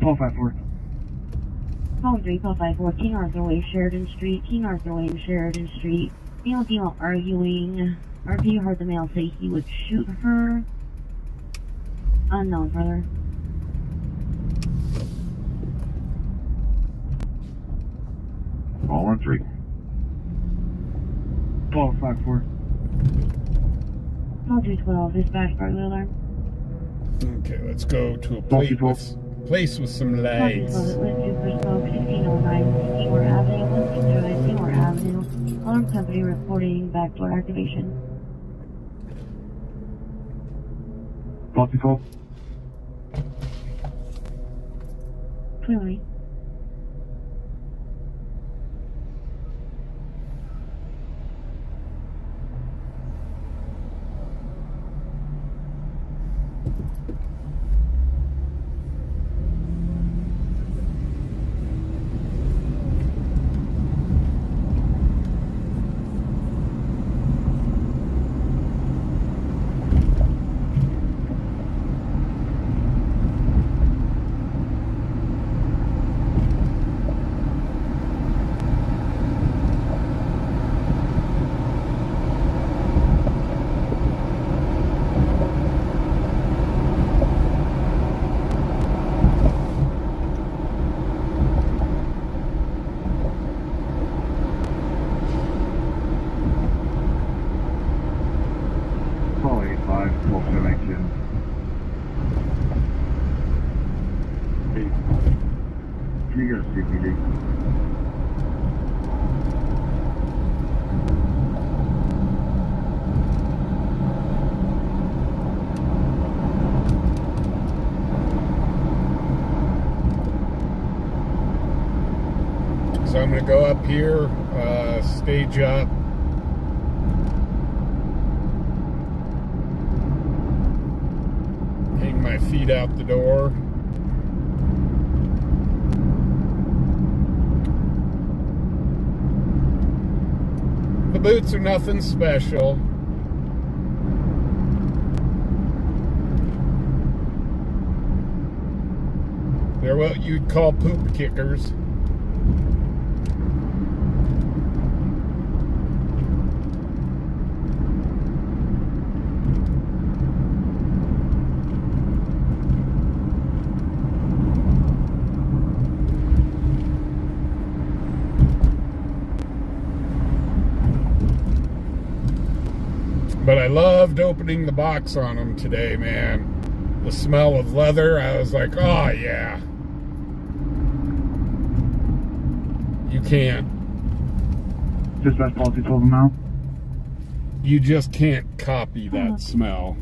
1254. Call 3, call 54, King Arthur Way, Sheridan Street, King Arthur Way, Sheridan Street. Male and female arguing. RP heard the male say he would shoot her. Unknown, brother. Call on 3. 1254. Call 312, dispatch burglar alarm. Okay, let's go to a place with some lights. Call 1609, Seymour Avenue, 169 Seymour Avenue. Alarm company reporting backdoor activation. 1224. 20. Call 85, 1217. Hey, can you go to CPD? So I'm going to go up here, stage up. Hang my feet out the door. The boots are nothing special. They're what you'd call poop kickers. But I loved opening the box on them today, man. The smell of leather, I was like, oh yeah. You can't. Dispatch policy 12 now. You just can't copy that smell.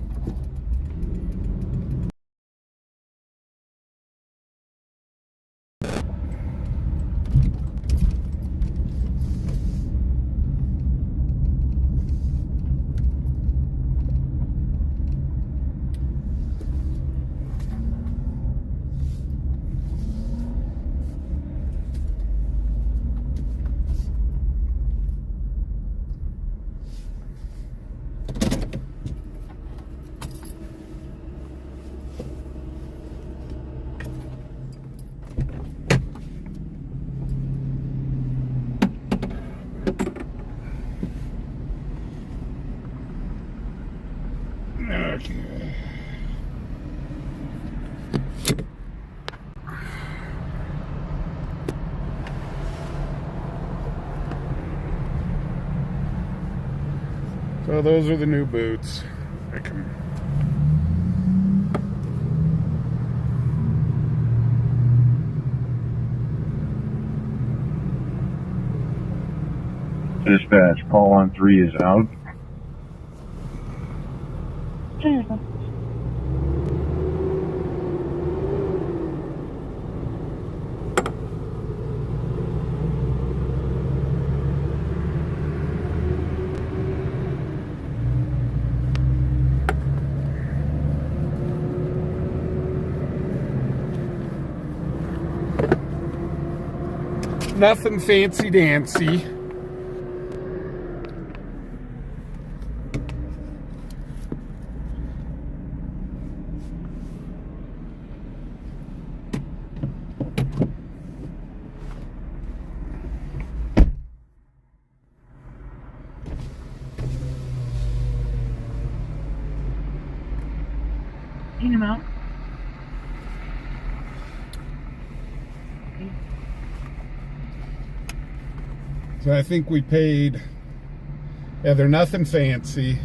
Okay. So those are the new boots. I can... Dispatch, call on 3 is out. Nothing fancy dancy. Seen him out. So I think we paid, yeah, they're nothing fancy.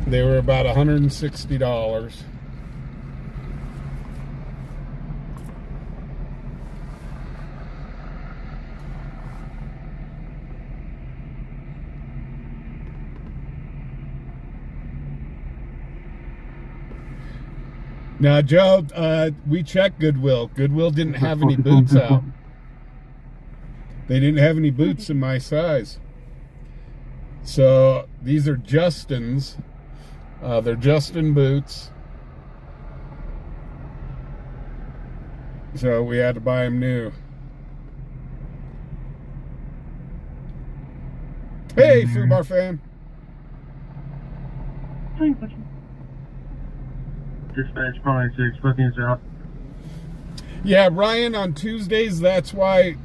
They were about $160. Now, Joe, we checked Goodwill. Goodwill didn't have any boots out. They didn't have any boots in my size. So these are Justin's. They're Justin boots. So we had to buy them new. Hey, Fubar fan. Dispatch probably 6, bookings out. Yeah, Ryan, on Tuesdays, that's why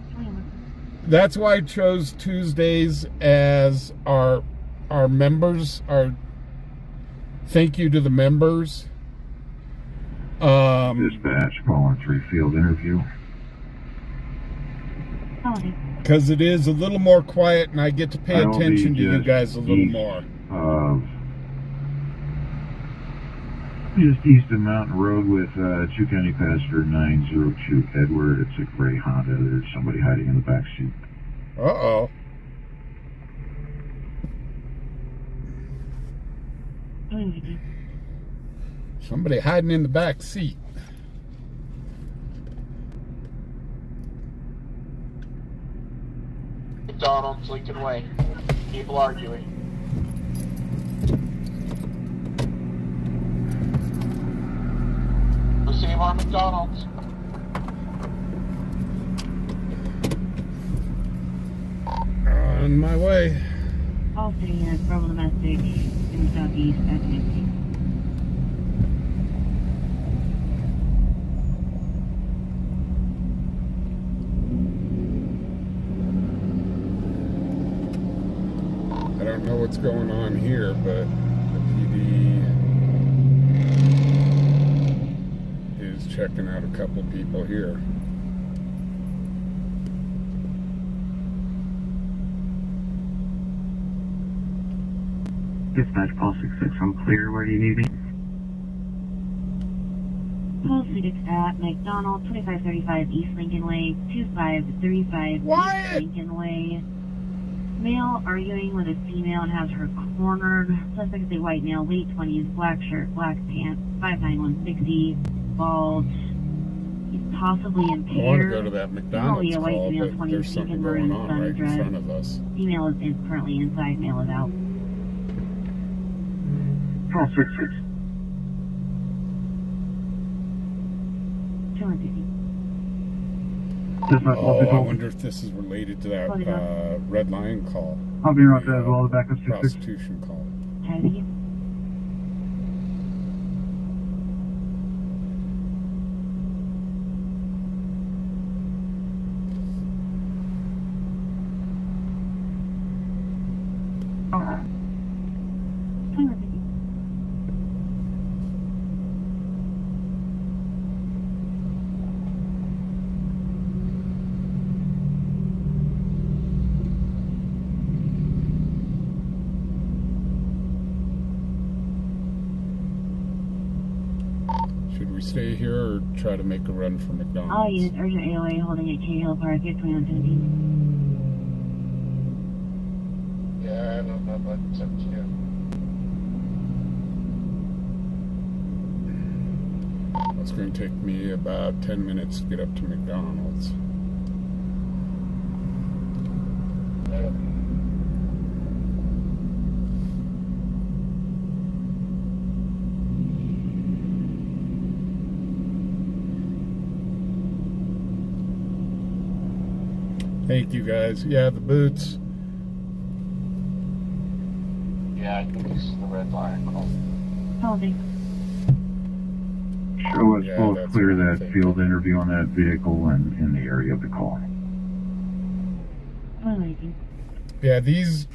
I chose Tuesdays as our members, our thank you to the members. Dispatch, calling 3 field interview. Because it is a little more quiet and I get to pay attention to you guys a little more. Just east of Mountain Road with 2 County Passenger 902 Edward. It's a gray Honda. There's somebody hiding in the back seat. Uh-oh. Somebody hiding in the back seat. McDonald's, Lincoln Way. People arguing. Let's see him on McDonald's. On my way. All city units, verbal domestic in the southeast at 50. I don't know what's going on here, but the PD is checking out a couple people here. Dispatch, call 66. I'm clear. Where do you need me? Call 6 at McDonald, 2535 East Lincoln Way, 2535 East Lincoln Way. Male arguing with a female and has her cornered. Suspect is a white male, late 20s, black shirt, black pants, 5'9", 160, bald. He's possibly impaired. I want to go to that McDonald's a white call, female, but 20s, there's something maroon, going on right in sundress. front of us. Female is currently inside, male is out. Call 66. 250. Dispatch, Oh, I wonder if this is related to that Red Lion call. I'll be right there as well. The backup 66. Prostitution call. Have you? Should we stay here or try to make a run for McDonald's? All units, urgent AOA holding at K Hill Park, 2117. Yeah, no, but it's up to you. It's going to take me about 10 minutes to get up to McDonald's. Thank you guys. Yeah, the boots. Yeah, I think this is the Red Lion call. Holding. Show us Yeah, both that's clear what I'm that thinking. field interview on that vehicle and in the area of the call. Yeah, these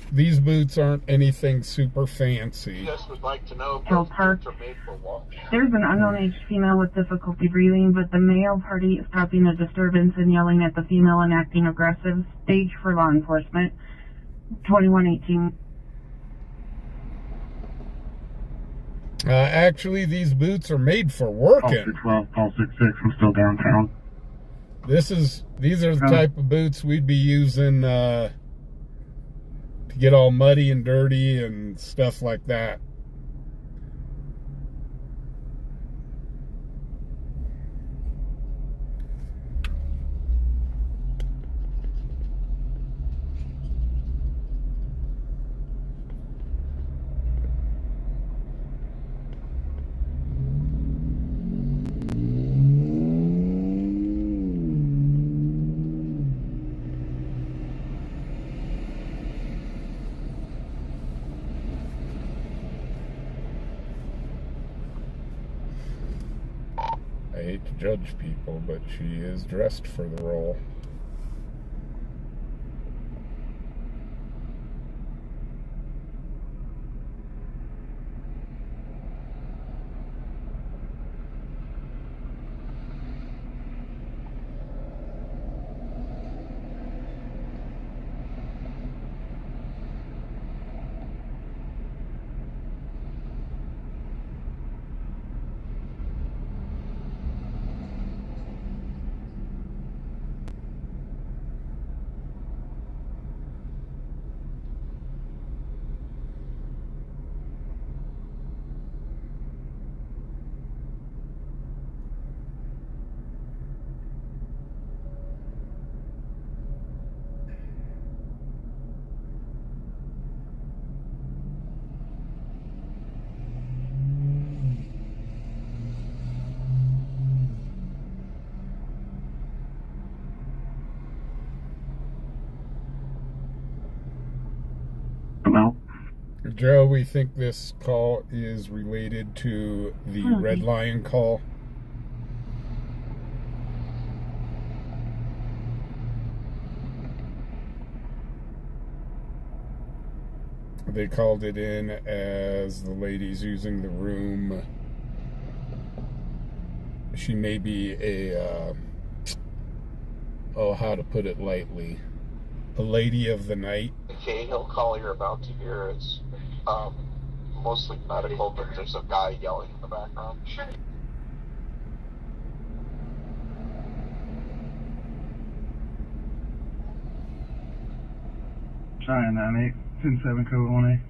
boots aren't anything super fancy. Just would like to know if Hill those Park. boots are made for walking. There's an unknown aged female with difficulty breathing, but the male party is causing a disturbance and yelling at the female and acting aggressive. Stage for law enforcement. 2118. Actually, these boots are made for working. Call 612, call 66. I'm still downtown. These are the type of boots we'd be using to get all muddy and dirty and stuff like that. I hate to judge people, but she is dressed for the role. Hello? Joe, we think this call is related to the Red Lion call. They called it in as the lady's using the room. She may be a, how to put it lightly, a lady of the night. Okay, he'll call you're about to hear is mostly medical, but there's a guy yelling in the background. Cheyenne 98, 107 code 1A.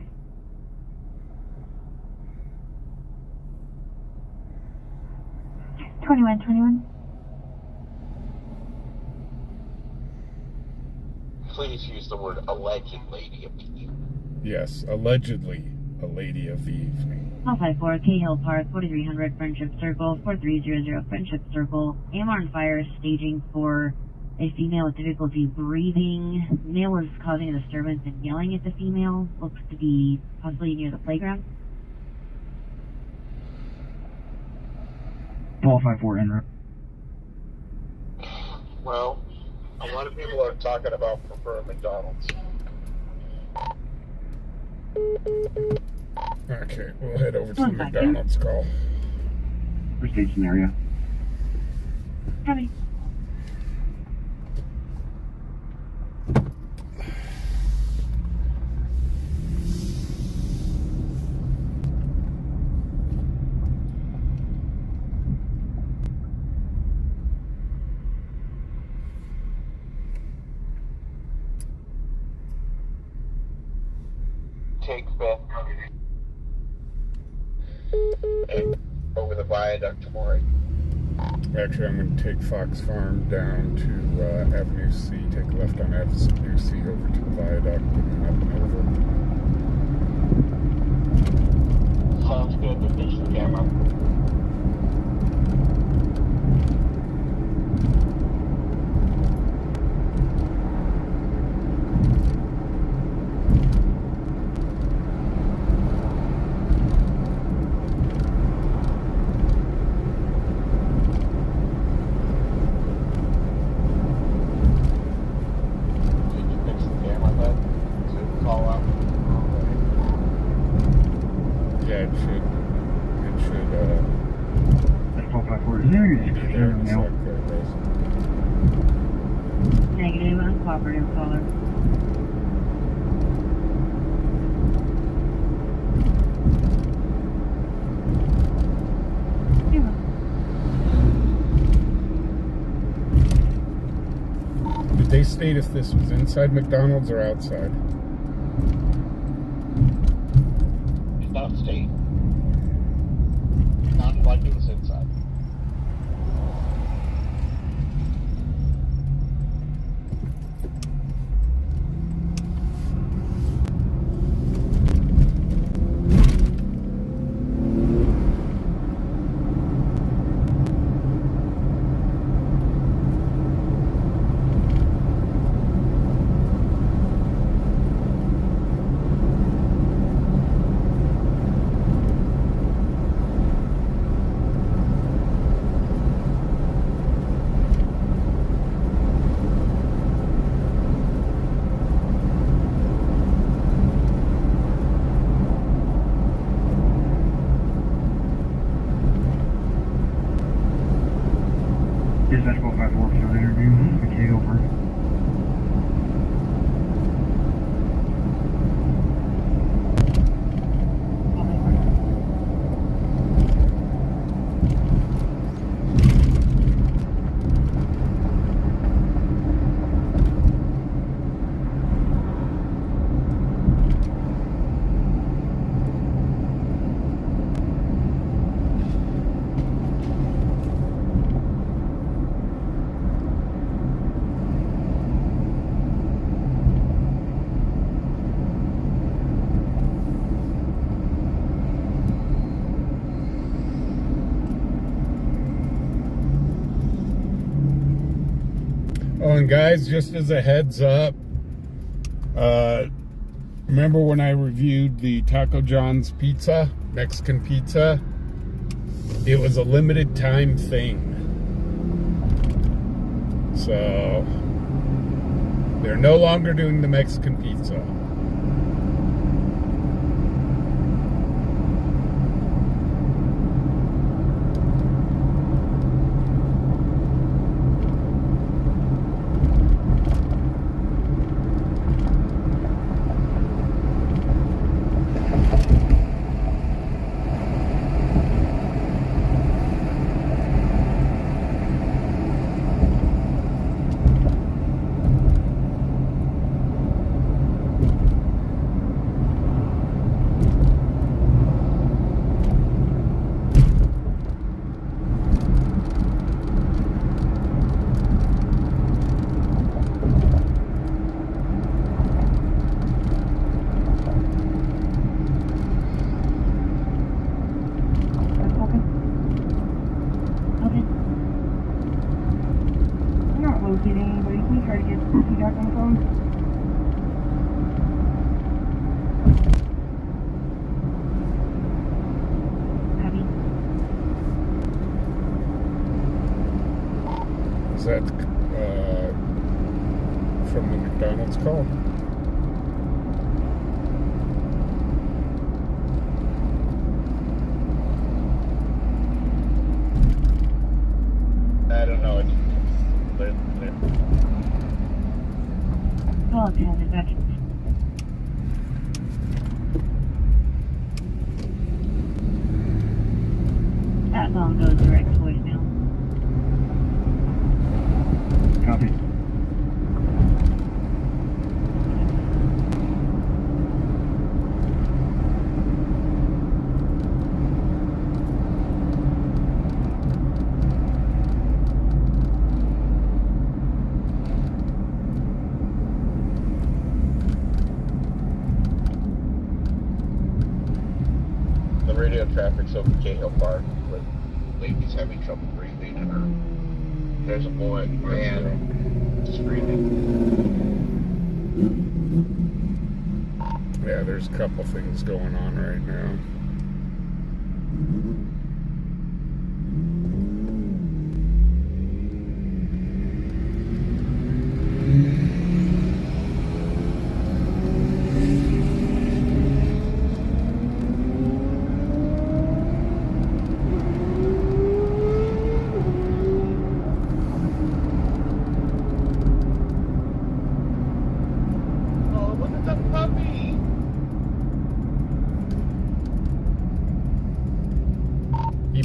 Please use the word alleged lady of the evening. Yes, allegedly a lady of the evening. 154 K Hill Park, 4300 Friendship Circle, 4300 Friendship Circle. AMR and fire is staging for a female with difficulty breathing. Male is causing a disturbance and yelling at the female. Looks to be possibly near the playground. 1254 en route. Well, a lot of people are talking about preferring McDonald's. Okay, we'll head over to the McDonald's call. For station area. Copy. Take Fifth. And over the viaduct to Maury. Actually, I'm going to take Fox Farm down to Avenue C, take a left on Avenue C over to the viaduct, and then up and over. Sounds good. We'll finish the camera. Yeah, it should. That's 1254. Is there any Be there in a mail? sec there, Rose. Negative, uncooperative caller. Did they state if this was inside McDonald's or outside? It's not state. Not like it was inside. Dispatch 1254 for an interview. Okay, over. Oh, and guys, just as a heads up, remember when I reviewed the Taco John's pizza, Mexican pizza? It was a limited time thing. So, they're no longer doing the Mexican pizza. Is that from the McDonald's call? I don't know. Call attended, veterans. That phone goes direct to voicemail. Copy. The radio traffic's over Cahill Park, but lady's having trouble breathing, and there's a boy, man, screaming. Yeah, there's a couple things going on right now.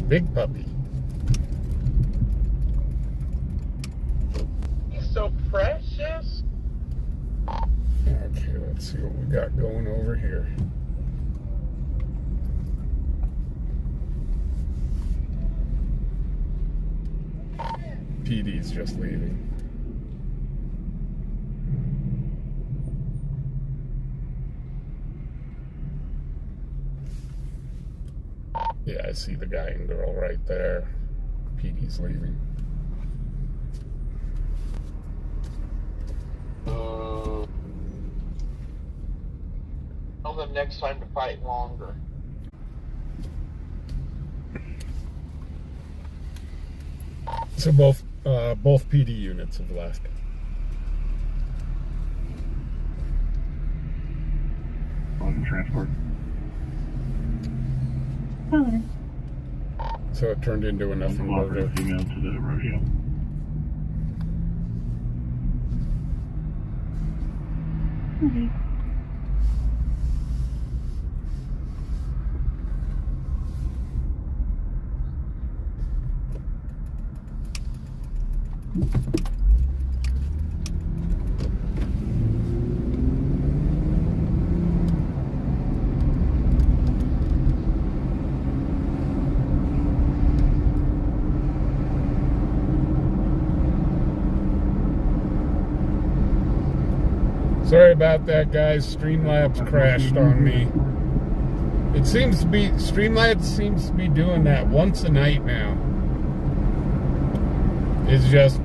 Big puppy. He's so precious. Okay, let's see what we got going over here. PD's just leaving. Yeah, I see the guy and girl right there. PD's leaving. Tell them next time to fight longer. So both PD units have left. On transport. Hello. So it turned into a nothing burger. Cooperative female to the rodeo. Okay. Sorry about that, guys. Streamlabs crashed on me. It seems to be, Streamlabs seems to be doing that once a night now. It's just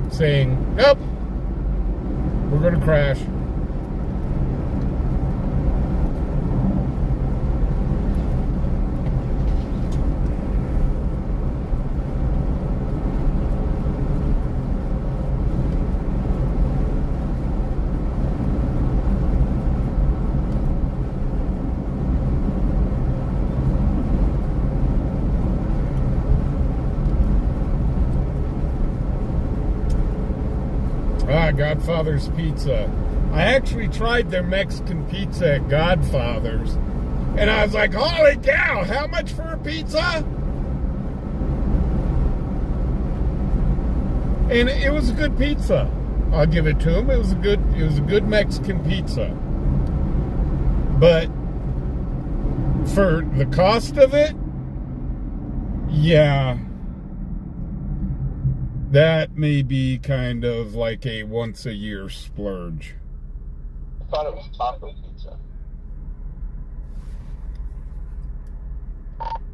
saying, nope, we're going to crash. Godfather's Pizza. I actually tried their Mexican pizza at Godfather's, and I was like, holy cow, how much for a pizza? And it was a good pizza. I'll give it to them. It was a good Mexican pizza. But for the cost of it, yeah, that may be kind of like a once-a-year splurge. I thought it was taco pizza.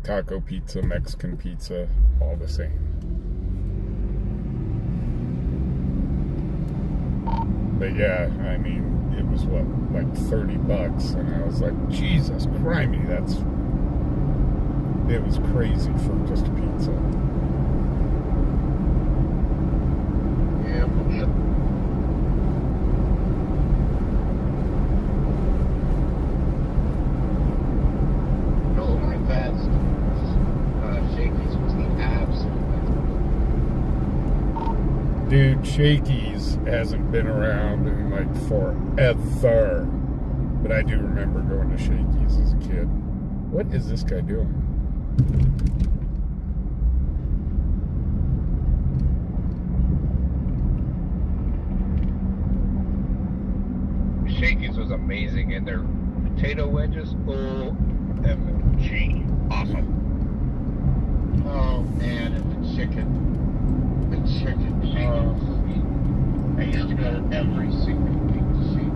Taco pizza, Mexican pizza, all the same. But yeah, I mean, it was what, like $30, and I was like, Jesus crimey, it was crazy for just a pizza. Dude, Shaky's hasn't been around in like forever. But I do remember going to Shaky's as a kid. What is this guy doing? Shaky's was amazing, and their potato wedges, OMG, awesome. Oh man, and the chicken. I used to go to every single week to see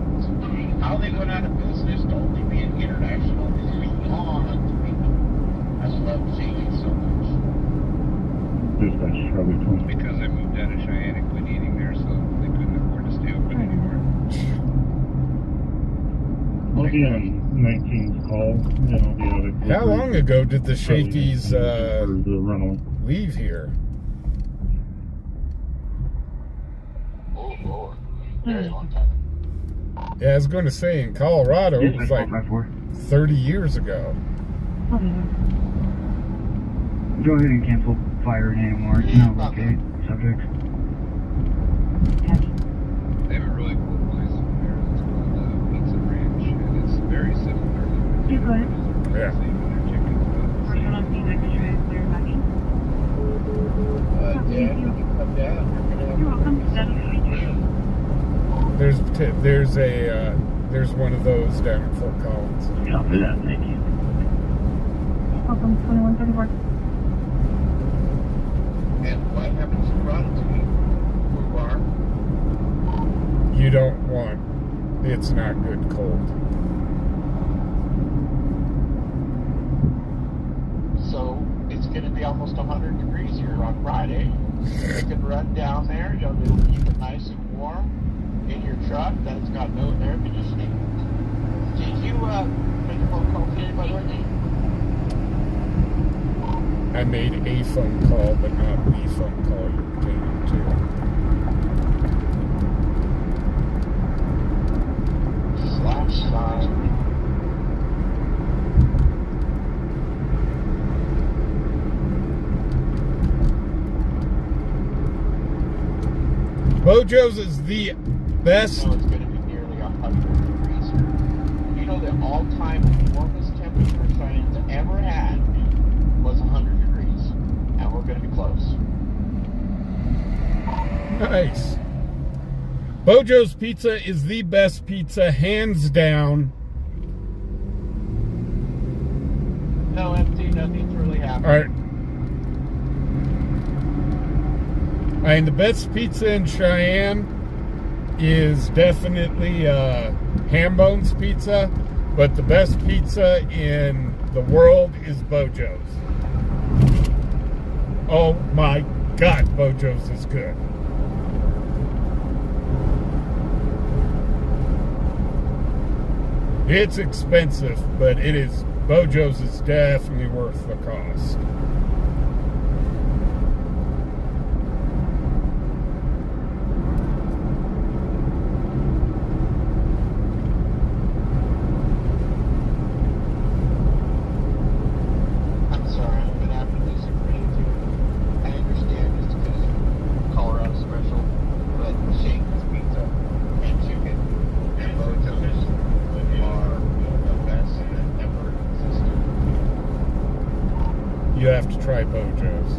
how they went out of business to only being international is beyond me. I love Shaky so much. Dispatch probably 20. Because they moved out of Cheyenne and quit eating there, so they couldn't afford to stay open anymore. I'll be on 19's call, and I'll be out of. How long ago did the Shaky's leave here? Oh Lord, very long time. Yeah, I was going to say, in Colorado, it was like 30 years ago. Go ahead and cancel firing anymore. It's not okay. Subject. They have a really cool place up there. It's called Pizza Ranch, and it's very similar. You go ahead. Yeah. We're going on Zigzag Street. very much. Dad, when you come down, we're gonna have You're welcome. That'll be There's one of those down in Fort Collins. Copy that, thank you. welcome. 2134. And what happens to Ratatouille? Fubar? You don't want. It's not good cold. So it's going to be almost 100 degrees here on Friday. You can run down there. It'll keep it nice and warm in your truck that's got no air conditioning. Did you make a phone call today, by the way? I made a phone call, but not the phone call you're pertaining to. Slash sign. Bojo's is the best. No, it's going to be nearly 100 degrees here. You know, the all-time warmest temperature Cheyenne's ever had was 100 degrees. And we're going to be close. Nice. Bojo's Pizza is the best pizza, hands down. No, empty. Nothing's really happening. All right. And the best pizza in Cheyenne is definitely Ham Bones Pizza, but the best pizza in the world is Bojo's. Oh my God, Bojo's is good. It's expensive, but Bojo's is definitely worth the cost. I'm sorry, I'm going to have to disagree with you. I understand just because Colorado special, but Shaky's Pizza and chicken and Bojo's are the best that ever existed. You have to try Bojo's.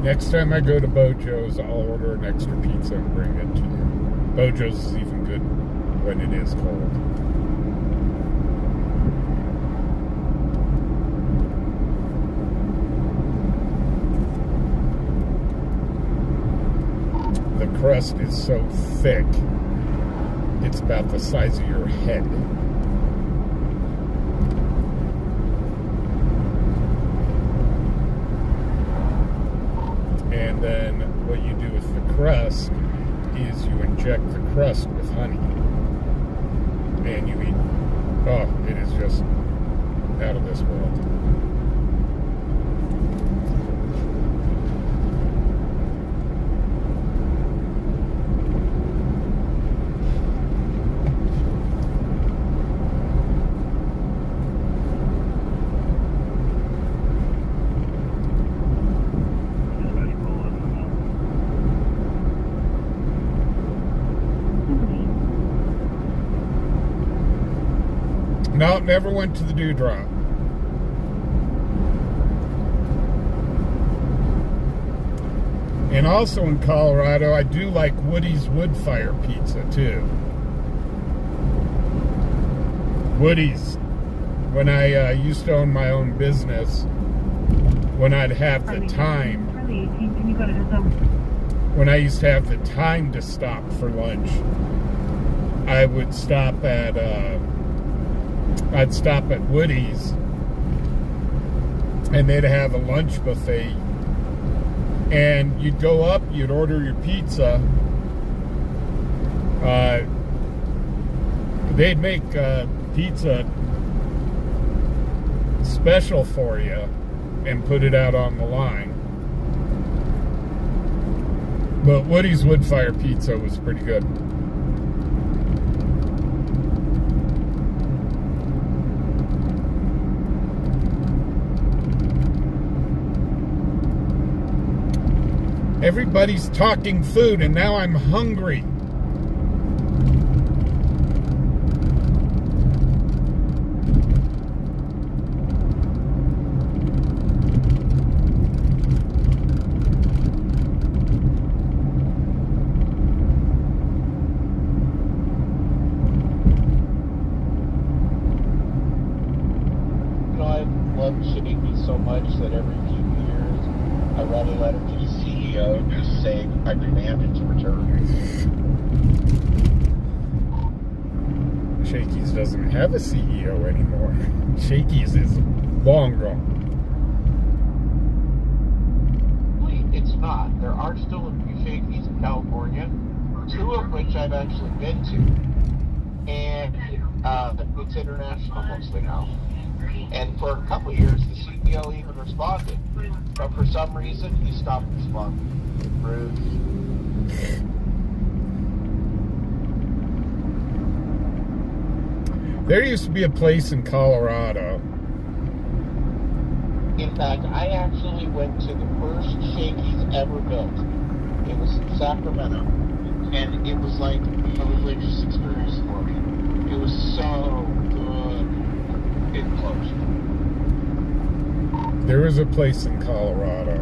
Next time I go to Bojo's, I'll order an extra pizza and bring it to you. Bojo's is even good when it is cold. The crust is so thick, it's about the size of your head. And then what you do with the crust is you inject the crust with honey. And you eat. Oh, it is just out of this world. No, never went to the Dewdrop. And also in Colorado, I do like Woody's Woodfire Pizza too. Woody's, when I used to own my own business, when I'd have the time, when I used to have the time to stop for lunch, I would stop at I'd stop at Woody's, and they'd have a lunch buffet, and you'd go up, you'd order your pizza, they'd make pizza special for you and put it out on the line. But Woody's Woodfire Pizza was pretty good. Everybody's talking food, and now I'm hungry. Shaky so much that every few years I write a letter to the CEO just saying I demand its return. Shaky's doesn't have a CEO anymore. Shaky's is long gone. Wait, it's not. There are still a few Shaky's in California, 2 of which I've actually been to. And it's international mostly now. And for a couple of years, the CEO even responded. But for some reason, he stopped responding. Rude. There used to be a place in Colorado. In fact, I actually went to the first Shaky's ever built. It was in Sacramento. And it was like a religious experience for me. It was so good. It closed. There was a place in Colorado.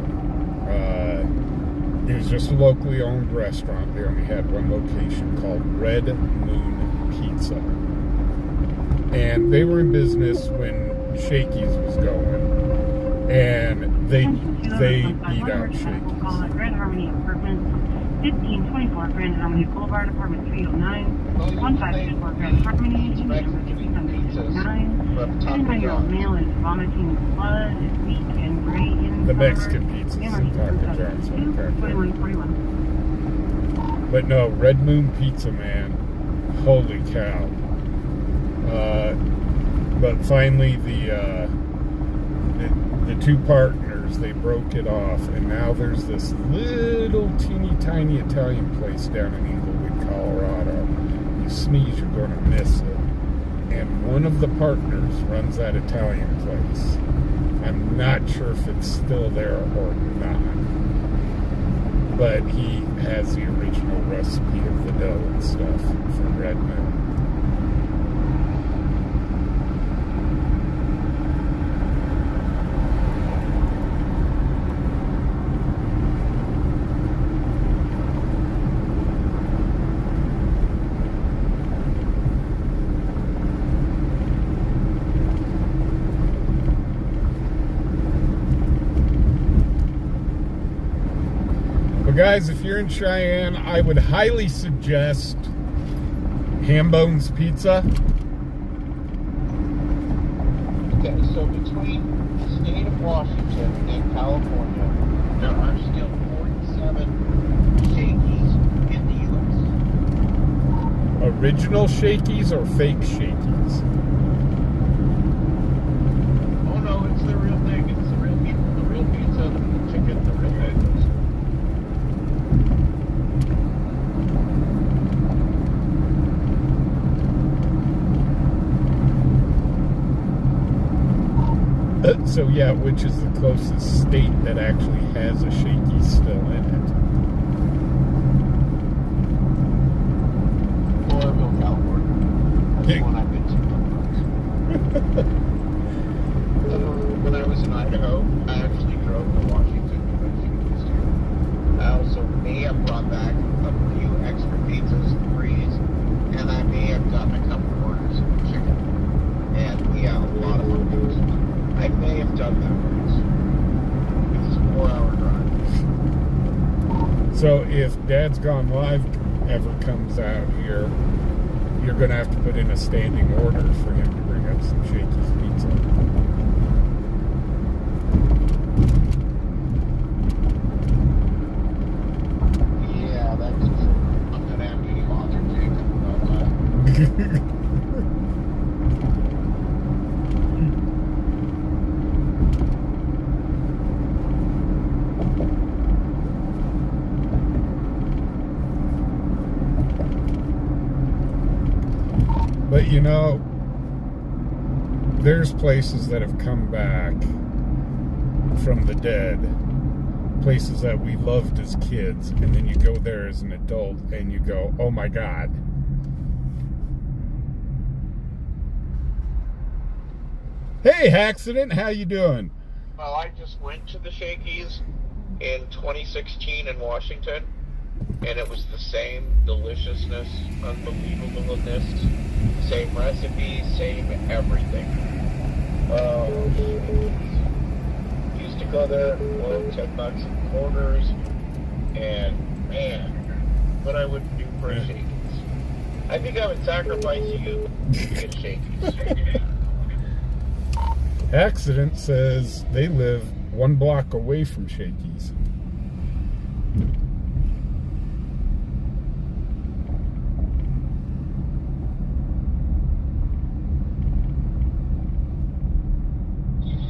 It was just a locally owned restaurant. They only had one location called Red Moon Pizza. And they were in business when Shaky's was going. And they beat out Shaky's. Grand Harmony Apartments, 1524 Grand Harmony Boulevard, Apartment 309, 1524 Grand Harmony, number 1509. 10-year-old male is vomiting blood, is weak and gray in The Mexican pizzas in Taco John's. 2141. But no, Red Moon Pizza, man. Holy cow. But finally the 2 partners, they broke it off, and now there's this little teeny tiny Italian place down in Inglewood, Colorado. You sneeze, you're going to miss it. And one of the partners runs that Italian place. I'm not sure if it's still there or not. But he has the original recipe of the dough and stuff from Red Moon. Guys, if you're in Cheyenne, I would highly suggest Hambone's Pizza. Okay, so between the state of Washington and California, there are still 47 Shaky's in the U.S. Original Shaky's or fake Shaky's? Oh no, it's the real thing. It's the real pizza, the chicken, the real eggs. So yeah, which is the closest state that actually has a Shaky still in it? Oroville, California. That's the one I've been to. When I was in Idaho, I actually drove to Washington because she was here. I also may have brought back a few extra pizzas to freeze, and I may have gotten a couple orders of chicken. And we have a lot of burgers. I may have done that once. It's a 4-hour drive. So if Dad's Gone Live ever comes out here, you're going to have to put in a standing order for him to bring up some Shaky's Pizza. Yeah, that's true. I'm going to have to bother Jacob about that. But you know, there's places that have come back from the dead places that we loved as kids, and then you go there as an adult and you go, oh my God. Hey, Accident, how you doing? Well, I just went to the Shakey's in 2016 in Washington, and it was the same deliciousness, unbelievableness, same recipe, same everything. Used to go there, well, $10 in quarters, and man, what I wouldn't do for a Shakey's. I think I would sacrifice you to get Shakey's. Accident says they live 1 block away from Shaky's.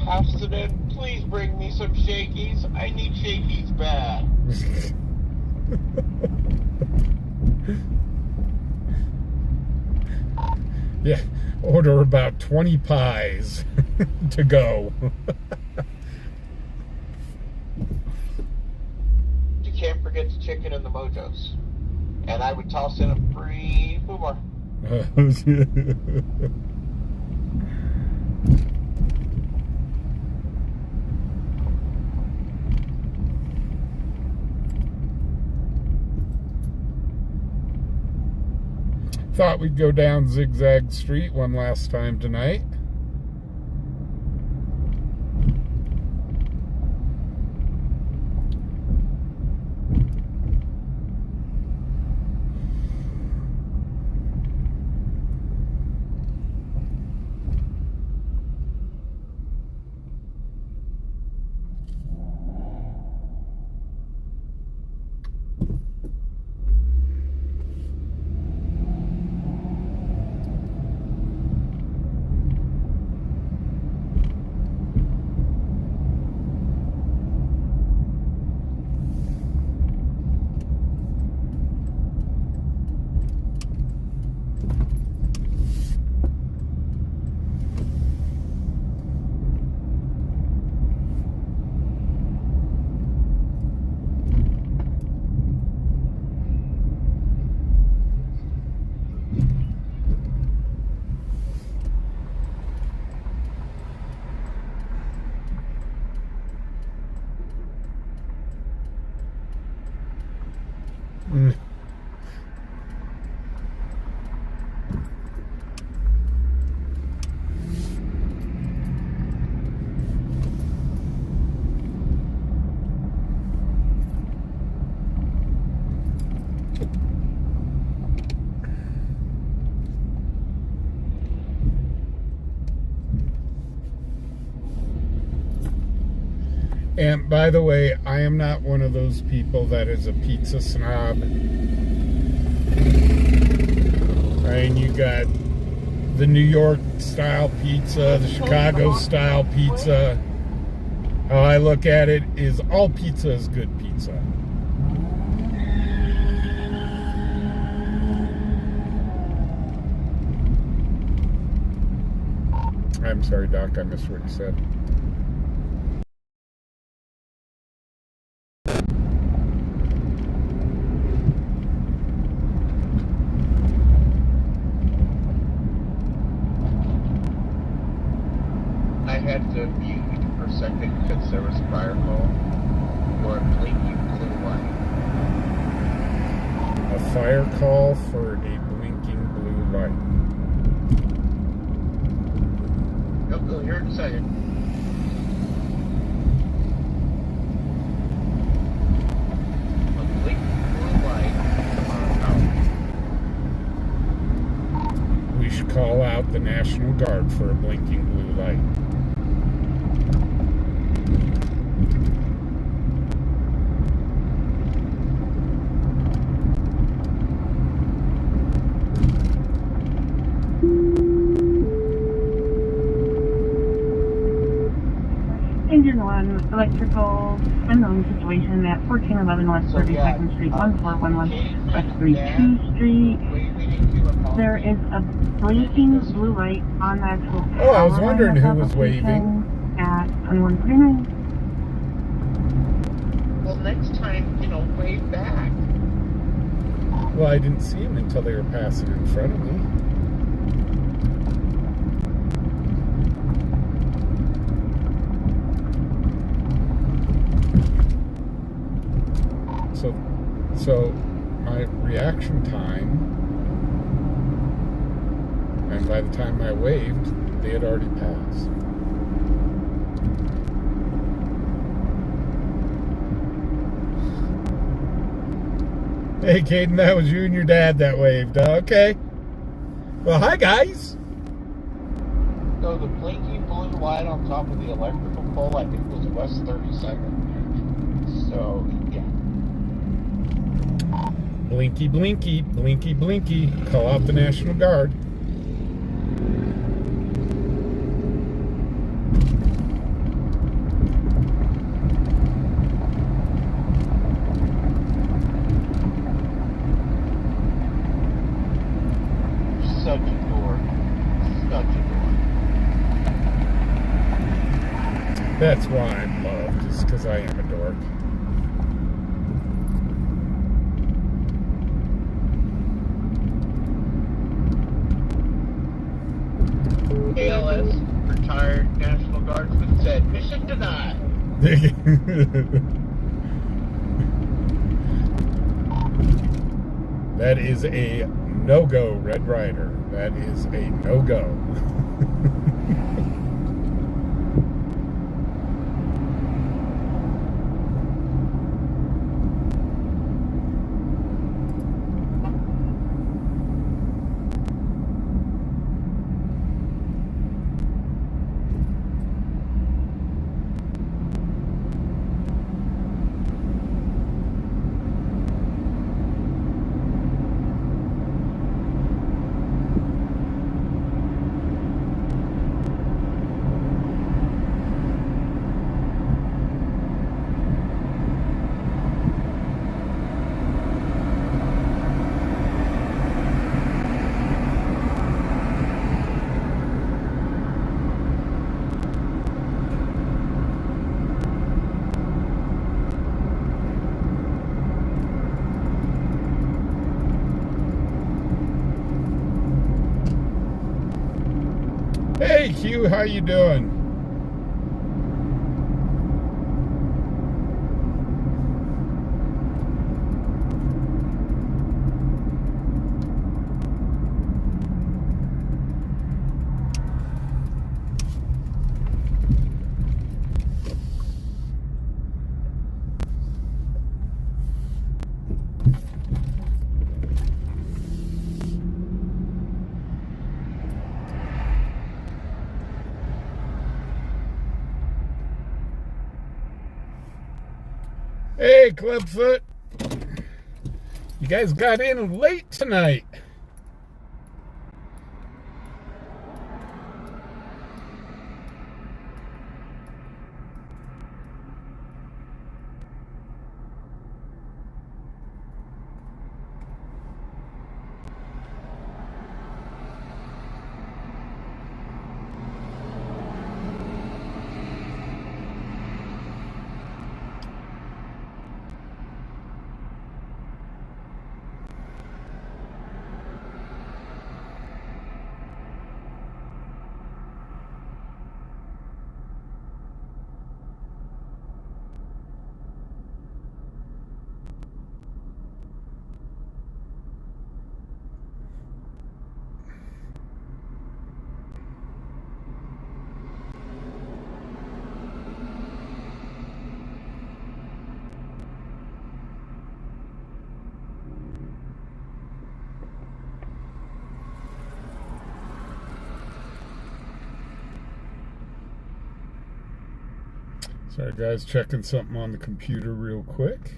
Accident, please bring me some Shakey's. I need Shakey's bad. Yeah, order about 20 pies to go. You can't forget the chicken and the mojos. And I would toss in a free fubar. Thought we'd go down Zigzag Street one last time tonight. And by the way, I am not one of those people that is a pizza snob. I mean, you got the New York style pizza, the Chicago style pizza. How I look at it is all pizza is good pizza. I'm sorry, Doc, I missed what you said. I had to mute for a second because there was a fire call or a blinking blue light. A fire call for a blinking blue light. You'll hear it in a second. A blinking blue light. Come on out. We should call out the National Guard for a blinking blue light. Engine 1, electrical, unknown situation at 1411 West 32nd Street, 1411 West 32nd Street. There is a blinking blue light on the actual Oh, I was wondering who was waving. at 2139. next time, wave back. Well, I didn't see them until they were passing in front of me. So my reaction time, and by the time I waved, they had already passed. Hey, Caden, that was you and your dad that waved. Okay. Well, hi, guys. So the blinking blue light on top of the electrical pole, I think, was West 32nd. So, yeah. Blinky, blinky, blinky, blinky. Call out the National Guard. Such a dork. Such a dork. That's why I'm loved, just because I am a dork. ALS, retired National Guardsman, said, mission denied. That is a no-go, Red Rider. That is a no-go. Hey, Q, how you doing? Hey, Clubfoot. You guys got in late tonight. Sorry guys, checking something on the computer real quick.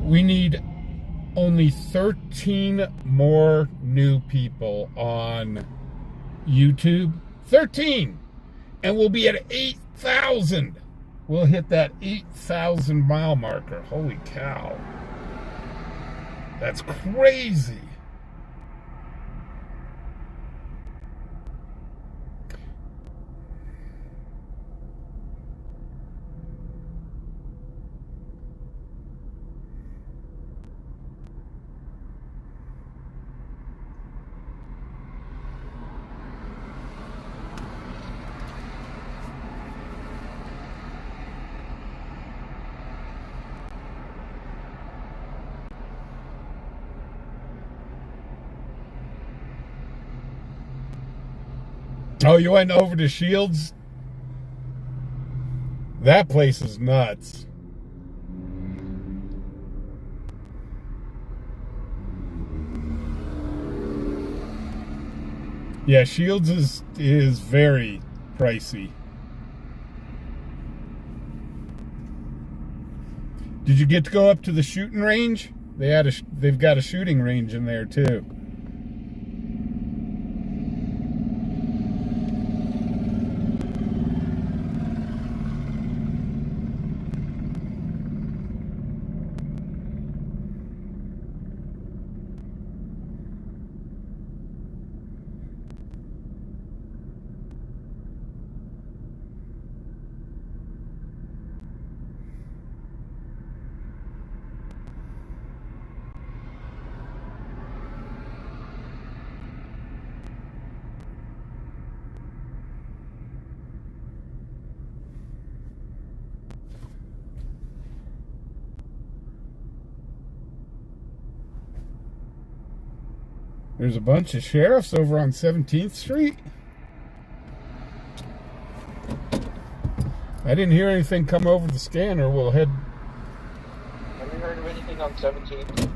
We need only 13 more new people on YouTube. 13! And we'll be at 8,000. we'll hit that 8,000 mile marker. Holy cow. That's crazy. Oh, you went over to Shields? That place is nuts. Yeah, Shields is very pricey. Did you get to go up to the shooting range? They've got a shooting range in there too. There's a bunch of sheriffs over on 17th Street. I didn't hear anything come over the scanner. We'll head. Have you heard of anything on 17th?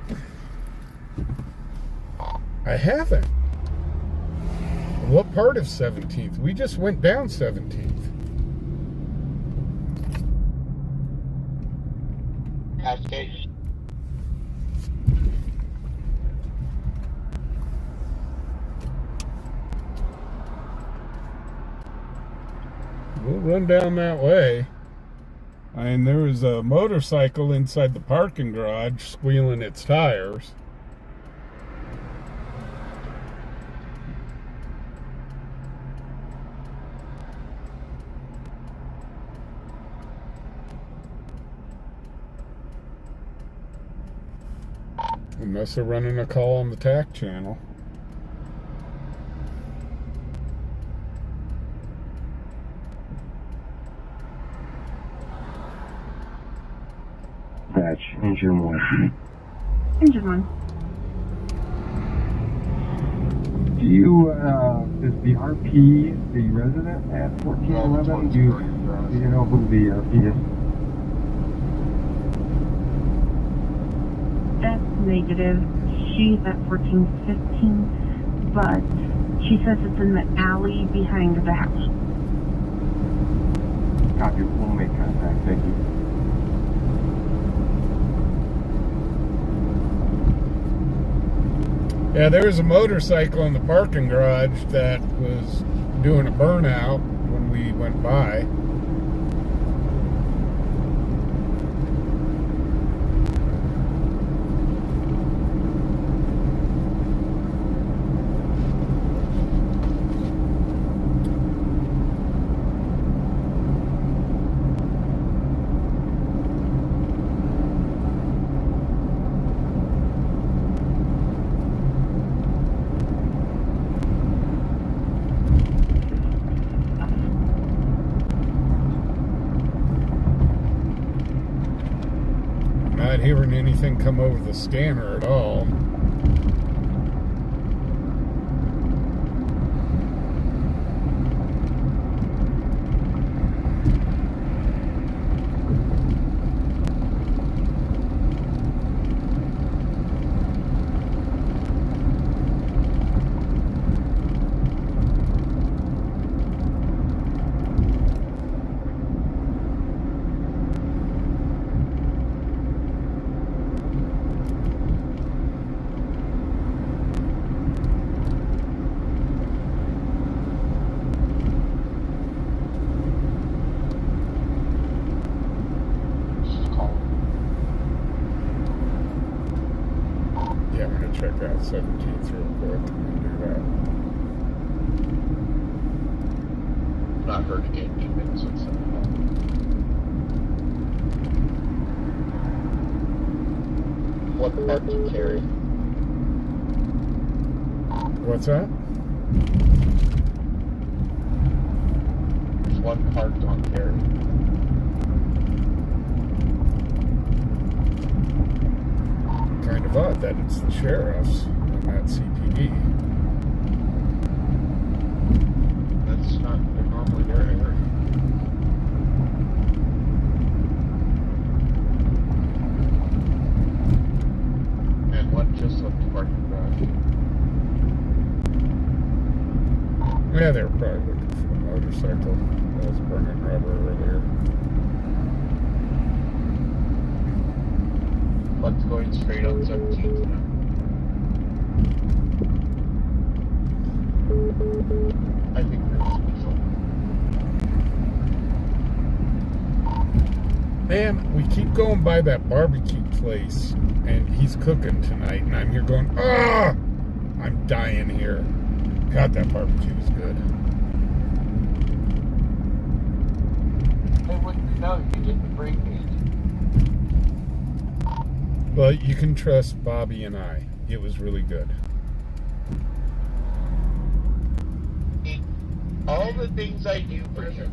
I haven't. What part of 17th? We just went down 17th. Cascade. We'll run down that way. And there was a motorcycle inside the parking garage squealing its tires. Unless they're running a call on the TAC channel. Patch, engine 1. Engine 1. Do you, is the RP the resident at 1411? Do you know who the RP is? That's negative. She's at 1415, but she says it's in the alley behind the house. Copy, we'll make contact, thank you. Yeah, there was a motorcycle in the parking garage that was doing a burnout when we went by. Not hearing anything come over the scanner at all. to check out 17th real quick and do that. Not heard again, 8 minutes or so. What part do you carry? What's that? There's one part on carry. Kind of odd that it's the sheriff's and not CPD. That's not normally their area. And one just left the parking garage. Yeah, they were probably looking for a motorcycle that was burning rubber earlier. One's going straight on 17th now. I think that's special. Man, we keep going by that barbecue place, and he's cooking tonight, and I'm here going, ah! I'm dying here. God, that barbecue was good. I wouldn't know, you didn't bring me. Well, you can trust Bobby and I. It was really good. All the things I do for you,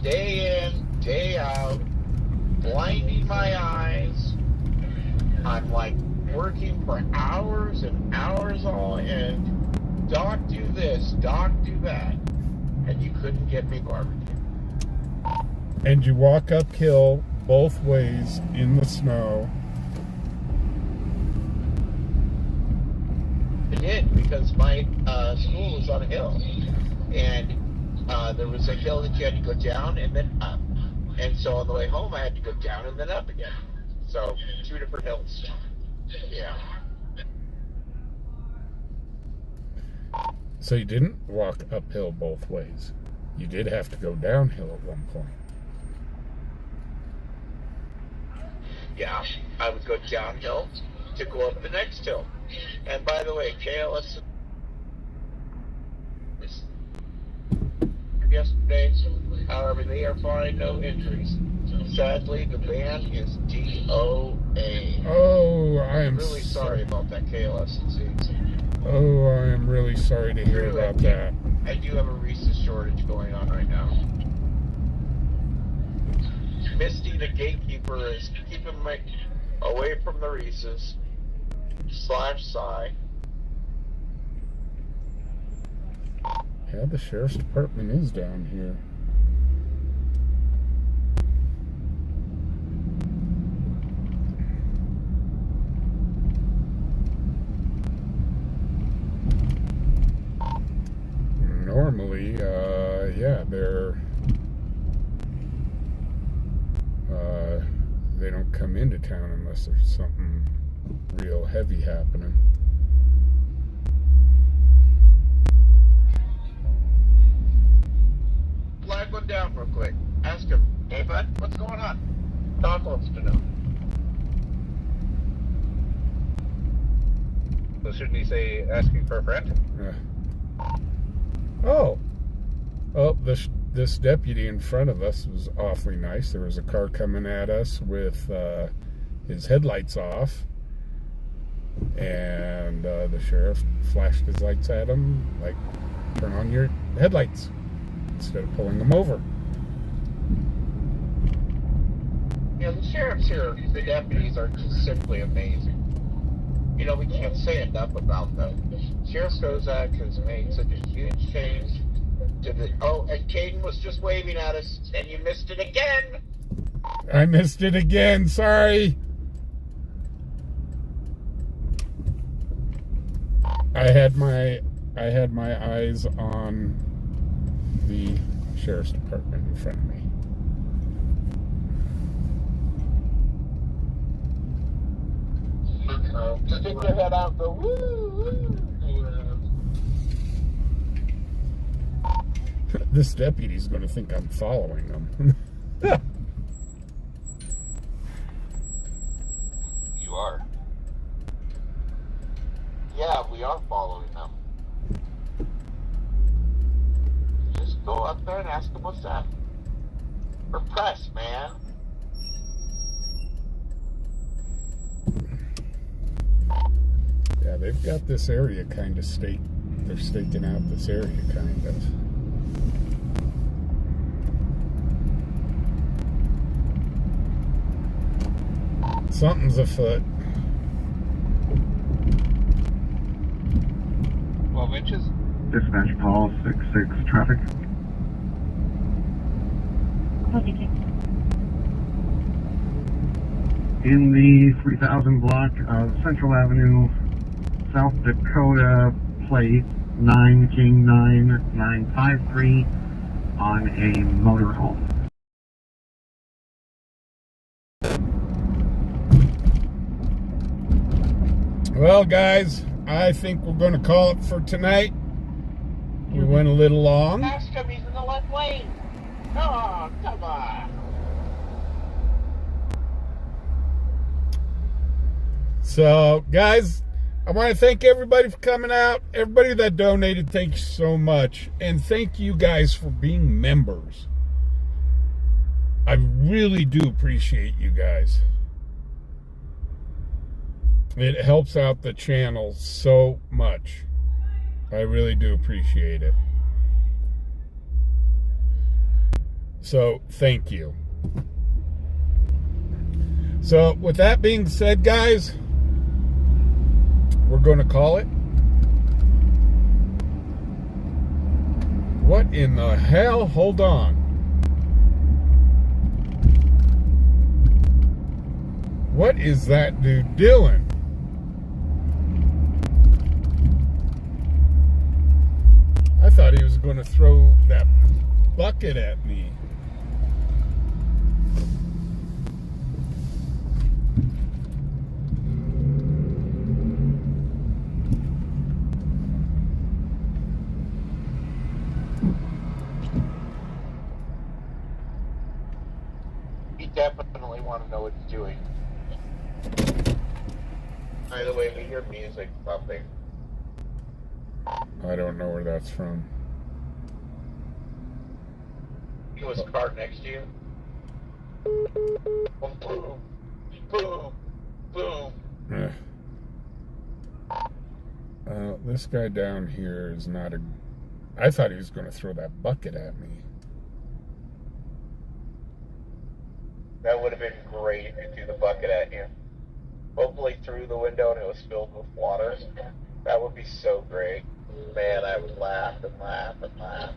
day in, day out, blinding my eyes. I'm like working for hours and hours all end. Doc, do this, Doc, do that. And you couldn't get me barbecue. And you walk uphill both ways in the snow. I did, because my school was on a hill. And there was a hill that you had to go down and then up. And so on the way home, I had to go down and then up again. So, 2 different hills. Yeah. So you didn't walk uphill both ways. You did have to go downhill at one point. Yeah, I would go downhill to go up the next hill. And by the way, KLS yesterday, however, they are fine, no injuries. Sadly, the van is DOA. Oh, I'm really sorry about that KLS&C. Oh, I am really sorry to hear about that. I do have a Reese's shortage going on right now. Misty, the gatekeeper, is keeping me away from the Reese's. /Psy. Yeah, the sheriff's department is down here. Normally, yeah, they don't come into town unless there's something real heavy happening. Flag one down real quick. Ask him, hey bud, what's going on? Doc wants to know. So shouldn't he say asking for a friend? Oh, this deputy in front of us was awfully nice. There was a car coming at us with his headlights off, and the sheriff flashed his lights at him, like, turn on your headlights, instead of pulling them over. Yeah, the sheriffs here, the deputies are just simply amazing. You know, we can't say enough about them. Sheriff Kozak has made such a huge change to the... Oh, and Caden was just waving at us, and you missed it again! I missed it again, sorry! I had my eyes on the sheriff's department in front of me. Stick your head out and go, woo, woo. This deputy's going to think I'm following him. You are. what's that? Repress, man. Yeah, they've got this area kind of staked. They're staking out this area kind of. Something's afoot. 12 inches? Dispatch call 66 traffic. In the 3000 block of Central Avenue, South Dakota, plate 9 King 9953 on a motorhome. Well, guys, I think we're going to call it for tonight. We went a little long. Ask him, he's in the left lane. Oh, come on. So, guys, I want to thank everybody for coming out. Everybody that donated, thank you so much. And thank you guys for being members. I really do appreciate you guys. It helps out the channel so much. I really do appreciate it. So, thank you. So, with that being said, guys, we're going to call it. What in the hell? Hold on. What is that dude doing? I thought he was going to throw that bucket at me. You definitely want to know what he's doing. By the way, we hear music bumping. I don't know where that's from. It was a car next to you. Boom, boom, boom. This guy down here is not a... I thought he was going to throw that bucket at me. That would have been great if he threw the bucket at you. Hopefully through the window and it was filled with water. That would be so great. Man, I would laugh and laugh and laugh.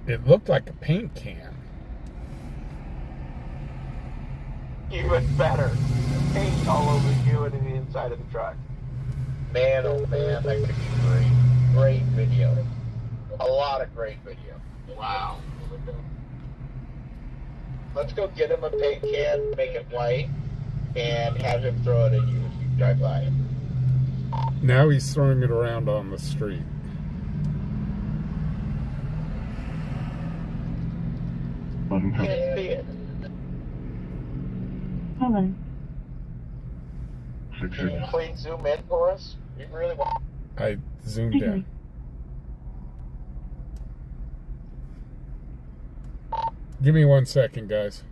It looked like a paint can. Even better. Paint all over you and in the inside of the truck. Man, oh man, that could be great. Great video. A lot of great video. Wow. Let's go get him a paint can, make it white, and have him throw it at you as you drive by it. Now he's throwing it around on the street. Can't see it. Hold on. Can you please zoom in for us? We really want. I zoomed in. Give me 1 second, guys.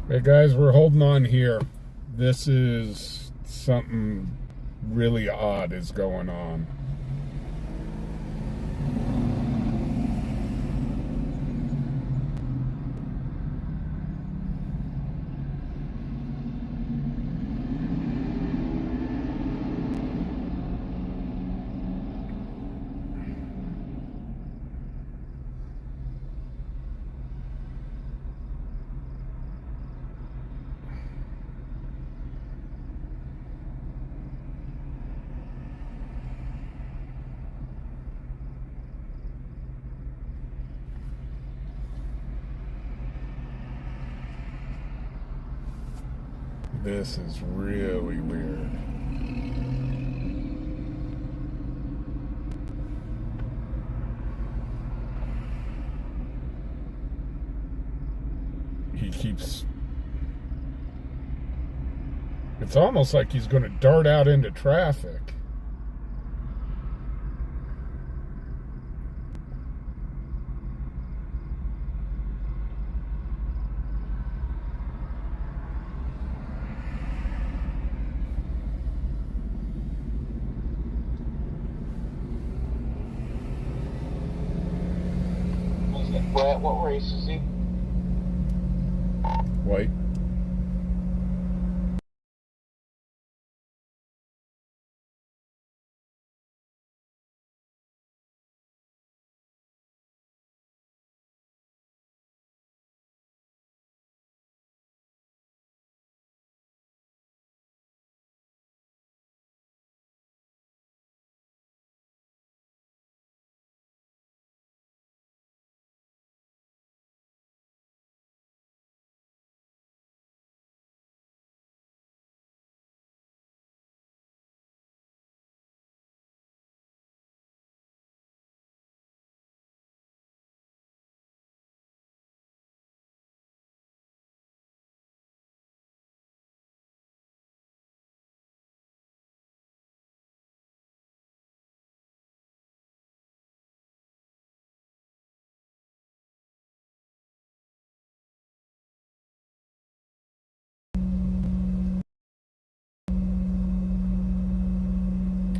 Hey guys, we're holding on here. This is something really odd is going on. This is really weird. He keeps... It's almost like he's going to dart out into traffic. What race is he? White.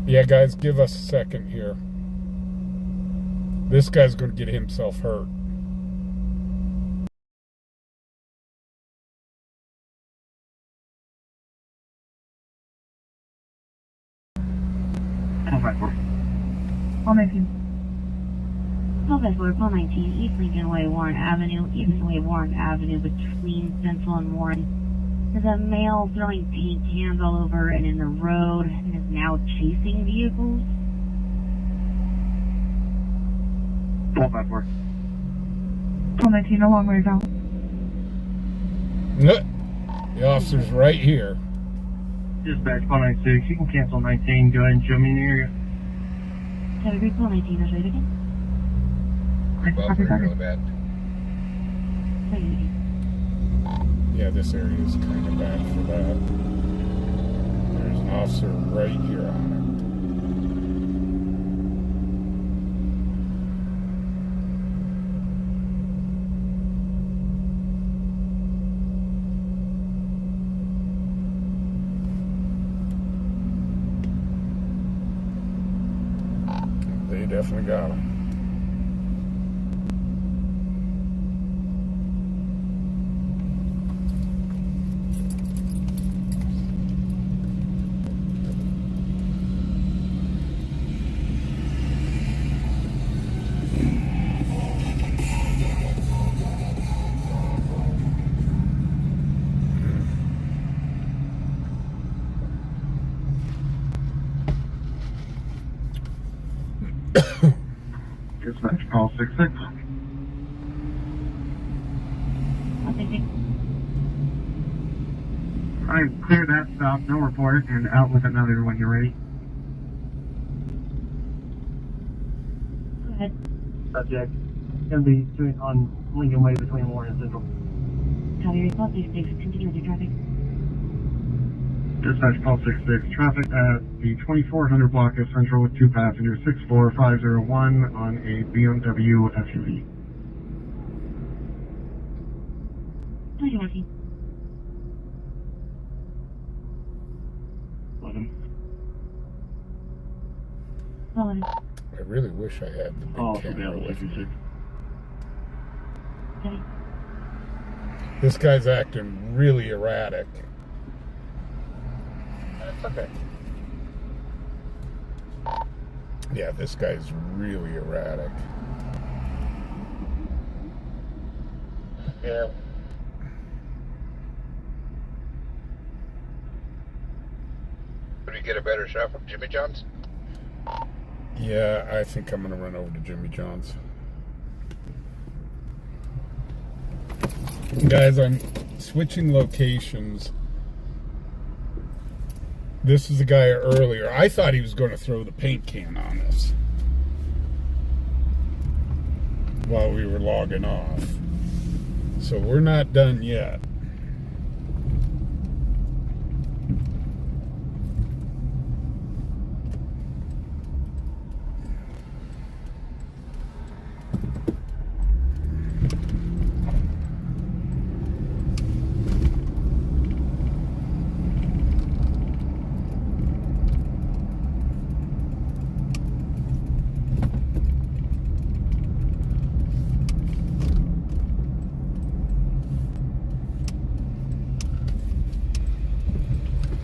Yeah, guys, give us a second here. This guy's going to get himself hurt. Paul 19, East Lincoln Way, Warren Avenue, East Way, Warren Avenue, between Central and Warren. There's a male throwing paint cans all over and in the road and is now chasing vehicles. 1254. Paul 19, a long way out. The officer's right here. Dispatch 196, you can cancel 19, go ahead and show me in the area. Have a great Paul 19, I'll show you again. Buffering really bad. Yeah, this area is kind of bad for that. There's an officer right here on it. They definitely got him. Dispatch call 66. Alright, clear that stop, no report, and out with another when you're ready. Go ahead. Subject, gonna be on Lincoln Way between Warren and Central. Copy response 66, continue with your traffic. Dispatch call 66, traffic at the 2400 block of Central with 2 passengers, 64501 on a BMW SUV. How are you working? 11. 11. I really wish I had the big camera with me. Okay. This guy's acting really erratic. That's okay. Yeah, this guy's really erratic. Yeah. Could we get a better shot from Jimmy John's? Yeah, I think I'm going to run over to Jimmy John's. Guys, I'm switching locations This is the guy earlier. I thought he was going to throw the paint can on us while we were logging off. So we're not done yet.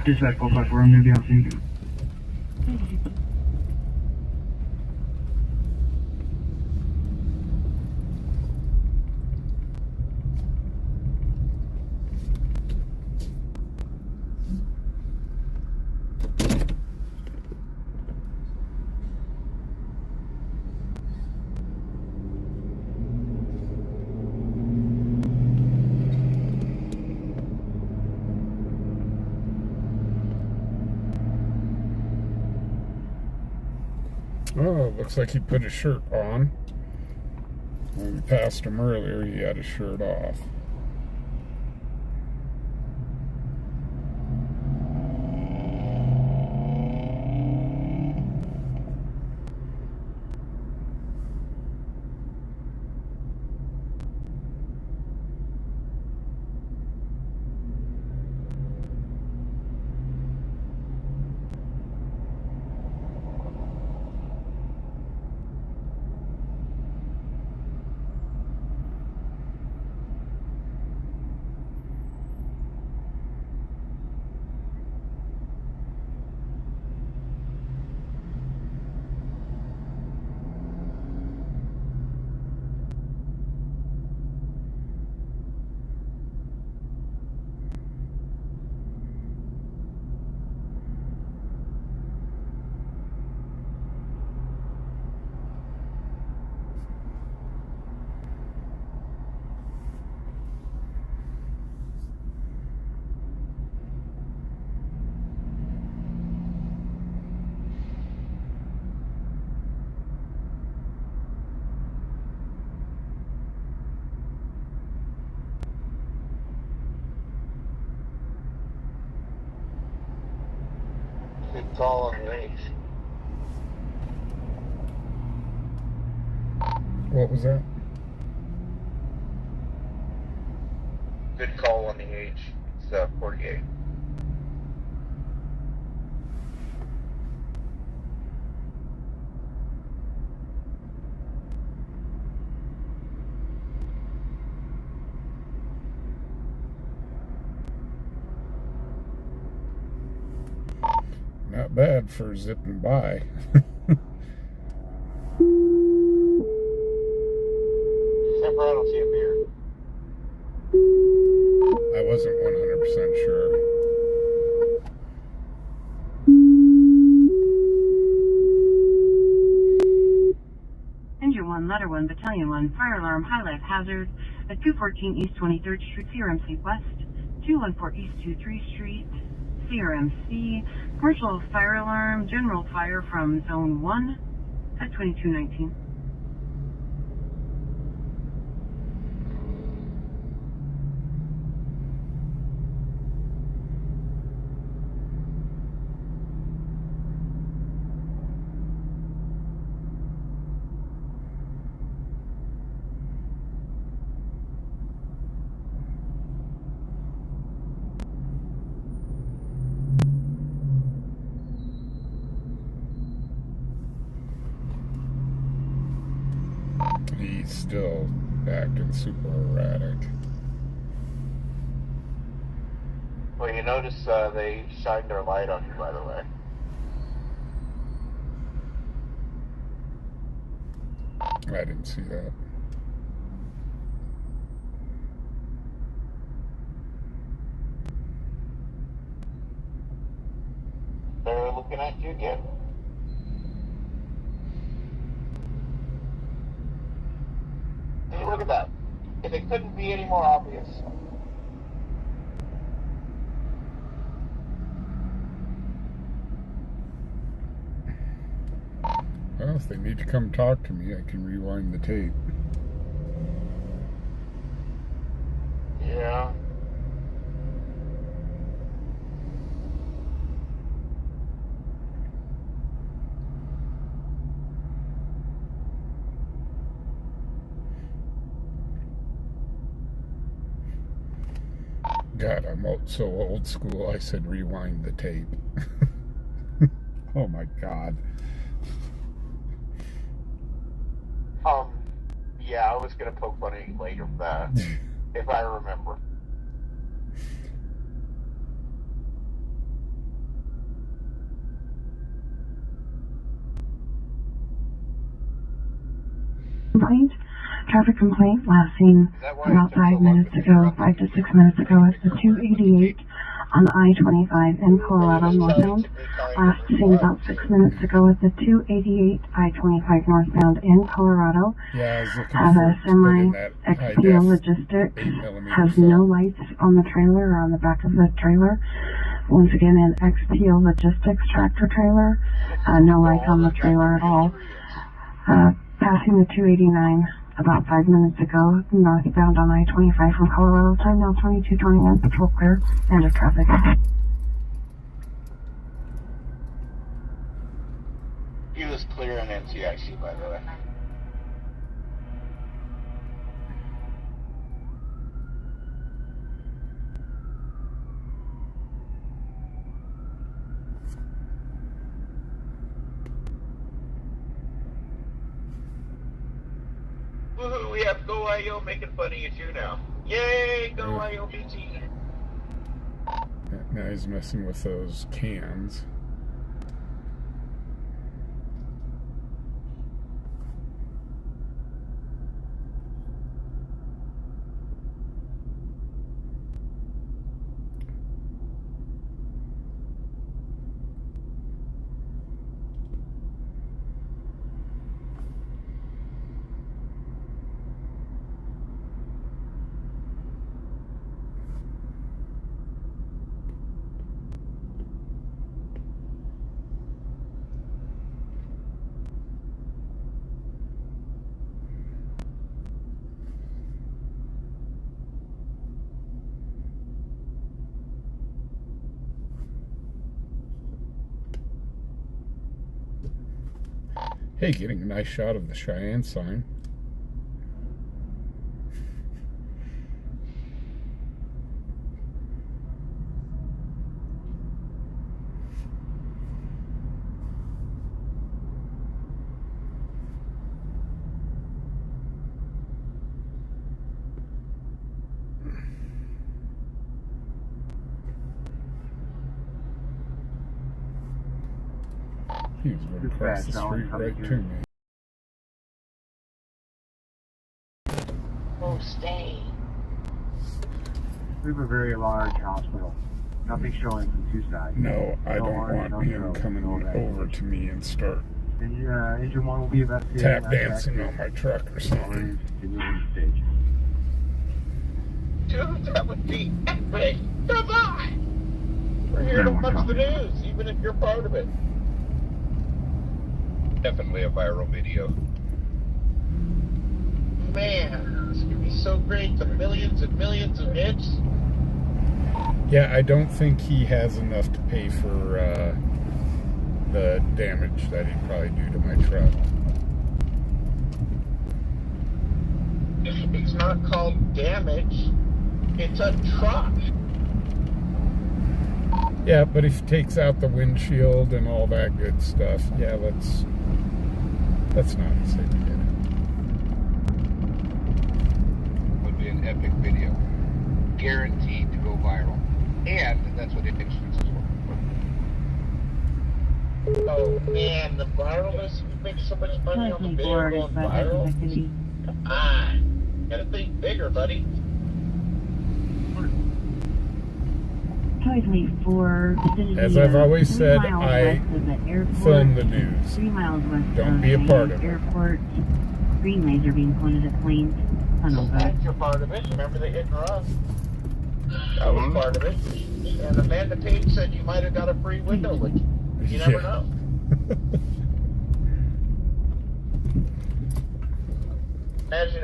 Dispatch 454, I'm going to be on scene. Oh, looks like he put his shirt on. When we passed him earlier, he had his shirt off. Good call on the H. What was that? Good call on the H. It's 48. Not bad for zipping by. Except for I don't see a beer. I wasn't 100% sure. Engine 1, Letter 1, Battalion 1, Fire Alarm, High Life Hazard at 214 East 23rd Street, CRMC West, 214 East 23 Street, CRMC, Commercial Fire Alarm, General Fire from Zone 1 at 2219. He's still acting super erratic. Well, you notice they shined their light on you, by the way. I didn't see that. They're looking at you again. Hey, look at that. If it couldn't be any more obvious. if they need to come talk to me, I can rewind the tape. Yeah. God, I'm so old school. I said rewind the tape. Oh my God. Yeah, I was gonna poke fun at you later for that, if I remember. Complaint. Traffic complaint last seen about 5 minutes ago, 5 to 6 minutes ago at the 288 on I-25 in Colorado northbound. Last seen about 6 minutes ago at the 288 I-25 northbound in Colorado. Yeah, I was looking Have a for putting semi that XPO Logistics, 8mm has film. no lights on the trailer or on the back of the trailer. Once again, an XPO Logistics tractor trailer, no lights on the trailer at all. Passing the 289 about 5 minutes ago, northbound on I-25 from Colorado. Time now 22:29. Patrol clear. End of traffic. He was clear on NCIC, by the way. Woohoo, we have Go IO making fun of you too now. Yay, Go IO BT. Now he's messing with those cans. Hey, getting a nice shot of the Cheyenne sign. He was going across the street right to me. Oh, stay. We have a very large hospital. Nothing showing from two sides. No, I don't want him coming over to me and start Engine 1 will be investigating. tap dancing on my truck or something. Dude, that would be epic. Come on. We're here to watch the news, even if you're part of it. Definitely a viral video. Man, this could be so great. The millions and millions of hits. Yeah, I don't think he has enough to pay for the damage that he'd probably do to my truck. It's not called damage. It's a truck. Yeah, but if he takes out the windshield and all that good stuff, yeah, let's not say we did it. Would be an epic video. Guaranteed to go viral. And that's what insurance is for. Oh man, the viralness, you make so much money on the video going viral. Come on. Gotta think bigger, buddy. As I've always said, I film the news. 3 miles west Don't be a part of it. Airport. Green laser being pointed at planes. Tunnel guard. You're part of it. Remember the hit and run? I was part of it. And Amanda Page said you might have got a free window lick. You never know.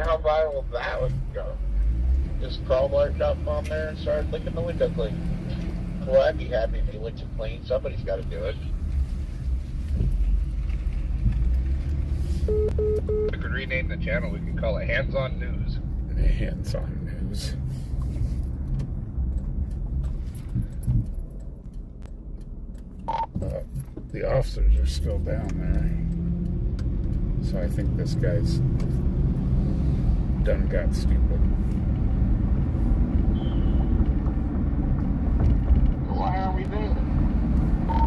how viral that would go. Just crawled right up on there and started licking the window clean. Well, I'd be happy if he licked it clean. Somebody's got to do it. We could rename the channel. We could call it Hands On News. Hands On News. The officers are still down there. So I think this guy's done got stupid. Why are we there?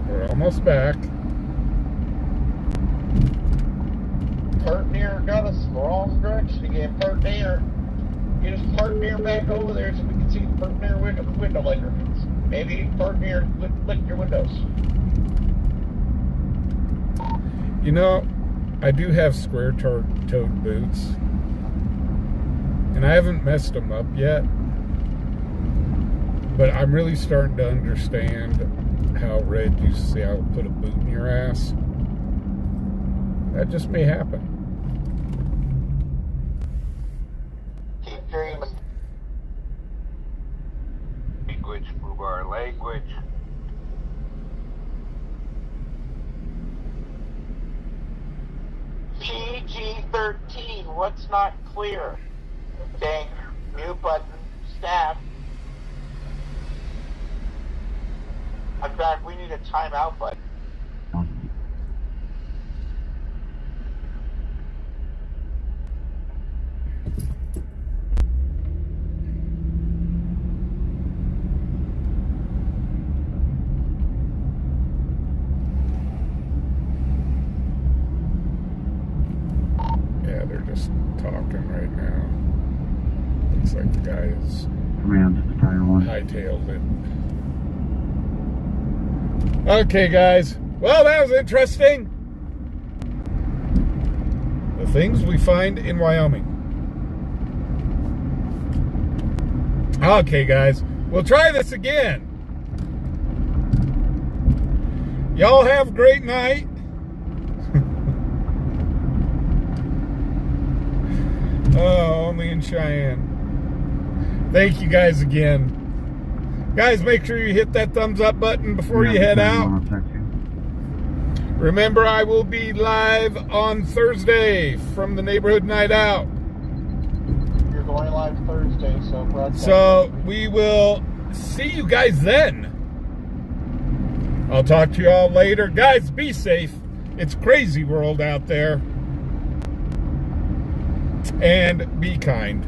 We're almost back. Park near got us the wrong direction again. Park near. You just park near back over there so we can see the park near window lighter. Maybe park near lick your windows. You know, I do have square-toed boots, and I haven't messed them up yet, but I'm really starting to understand how Red used to say I would put a boot in your ass. That just may happen. Keep dreaming. Language, fubar, language. PG-13, what's not clear? Dang, mute button, staff. In fact, we need a timeout button. Yeah, they're just talking right now. Looks like the guy is Command, Fire 1. hightailed it. Okay, guys. Well, that was interesting. The things we find in Wyoming. Okay, guys. We'll try this again. Y'all have a great night. Oh, only in Cheyenne. Thank you guys again. Guys, make sure you hit that thumbs up button before you head out. Remember, I will be live on Thursday from the Neighborhood Night Out. You're going live Thursday, So we will see you guys then. I'll talk to you all later. Guys, be safe. It's crazy world out there. And be kind.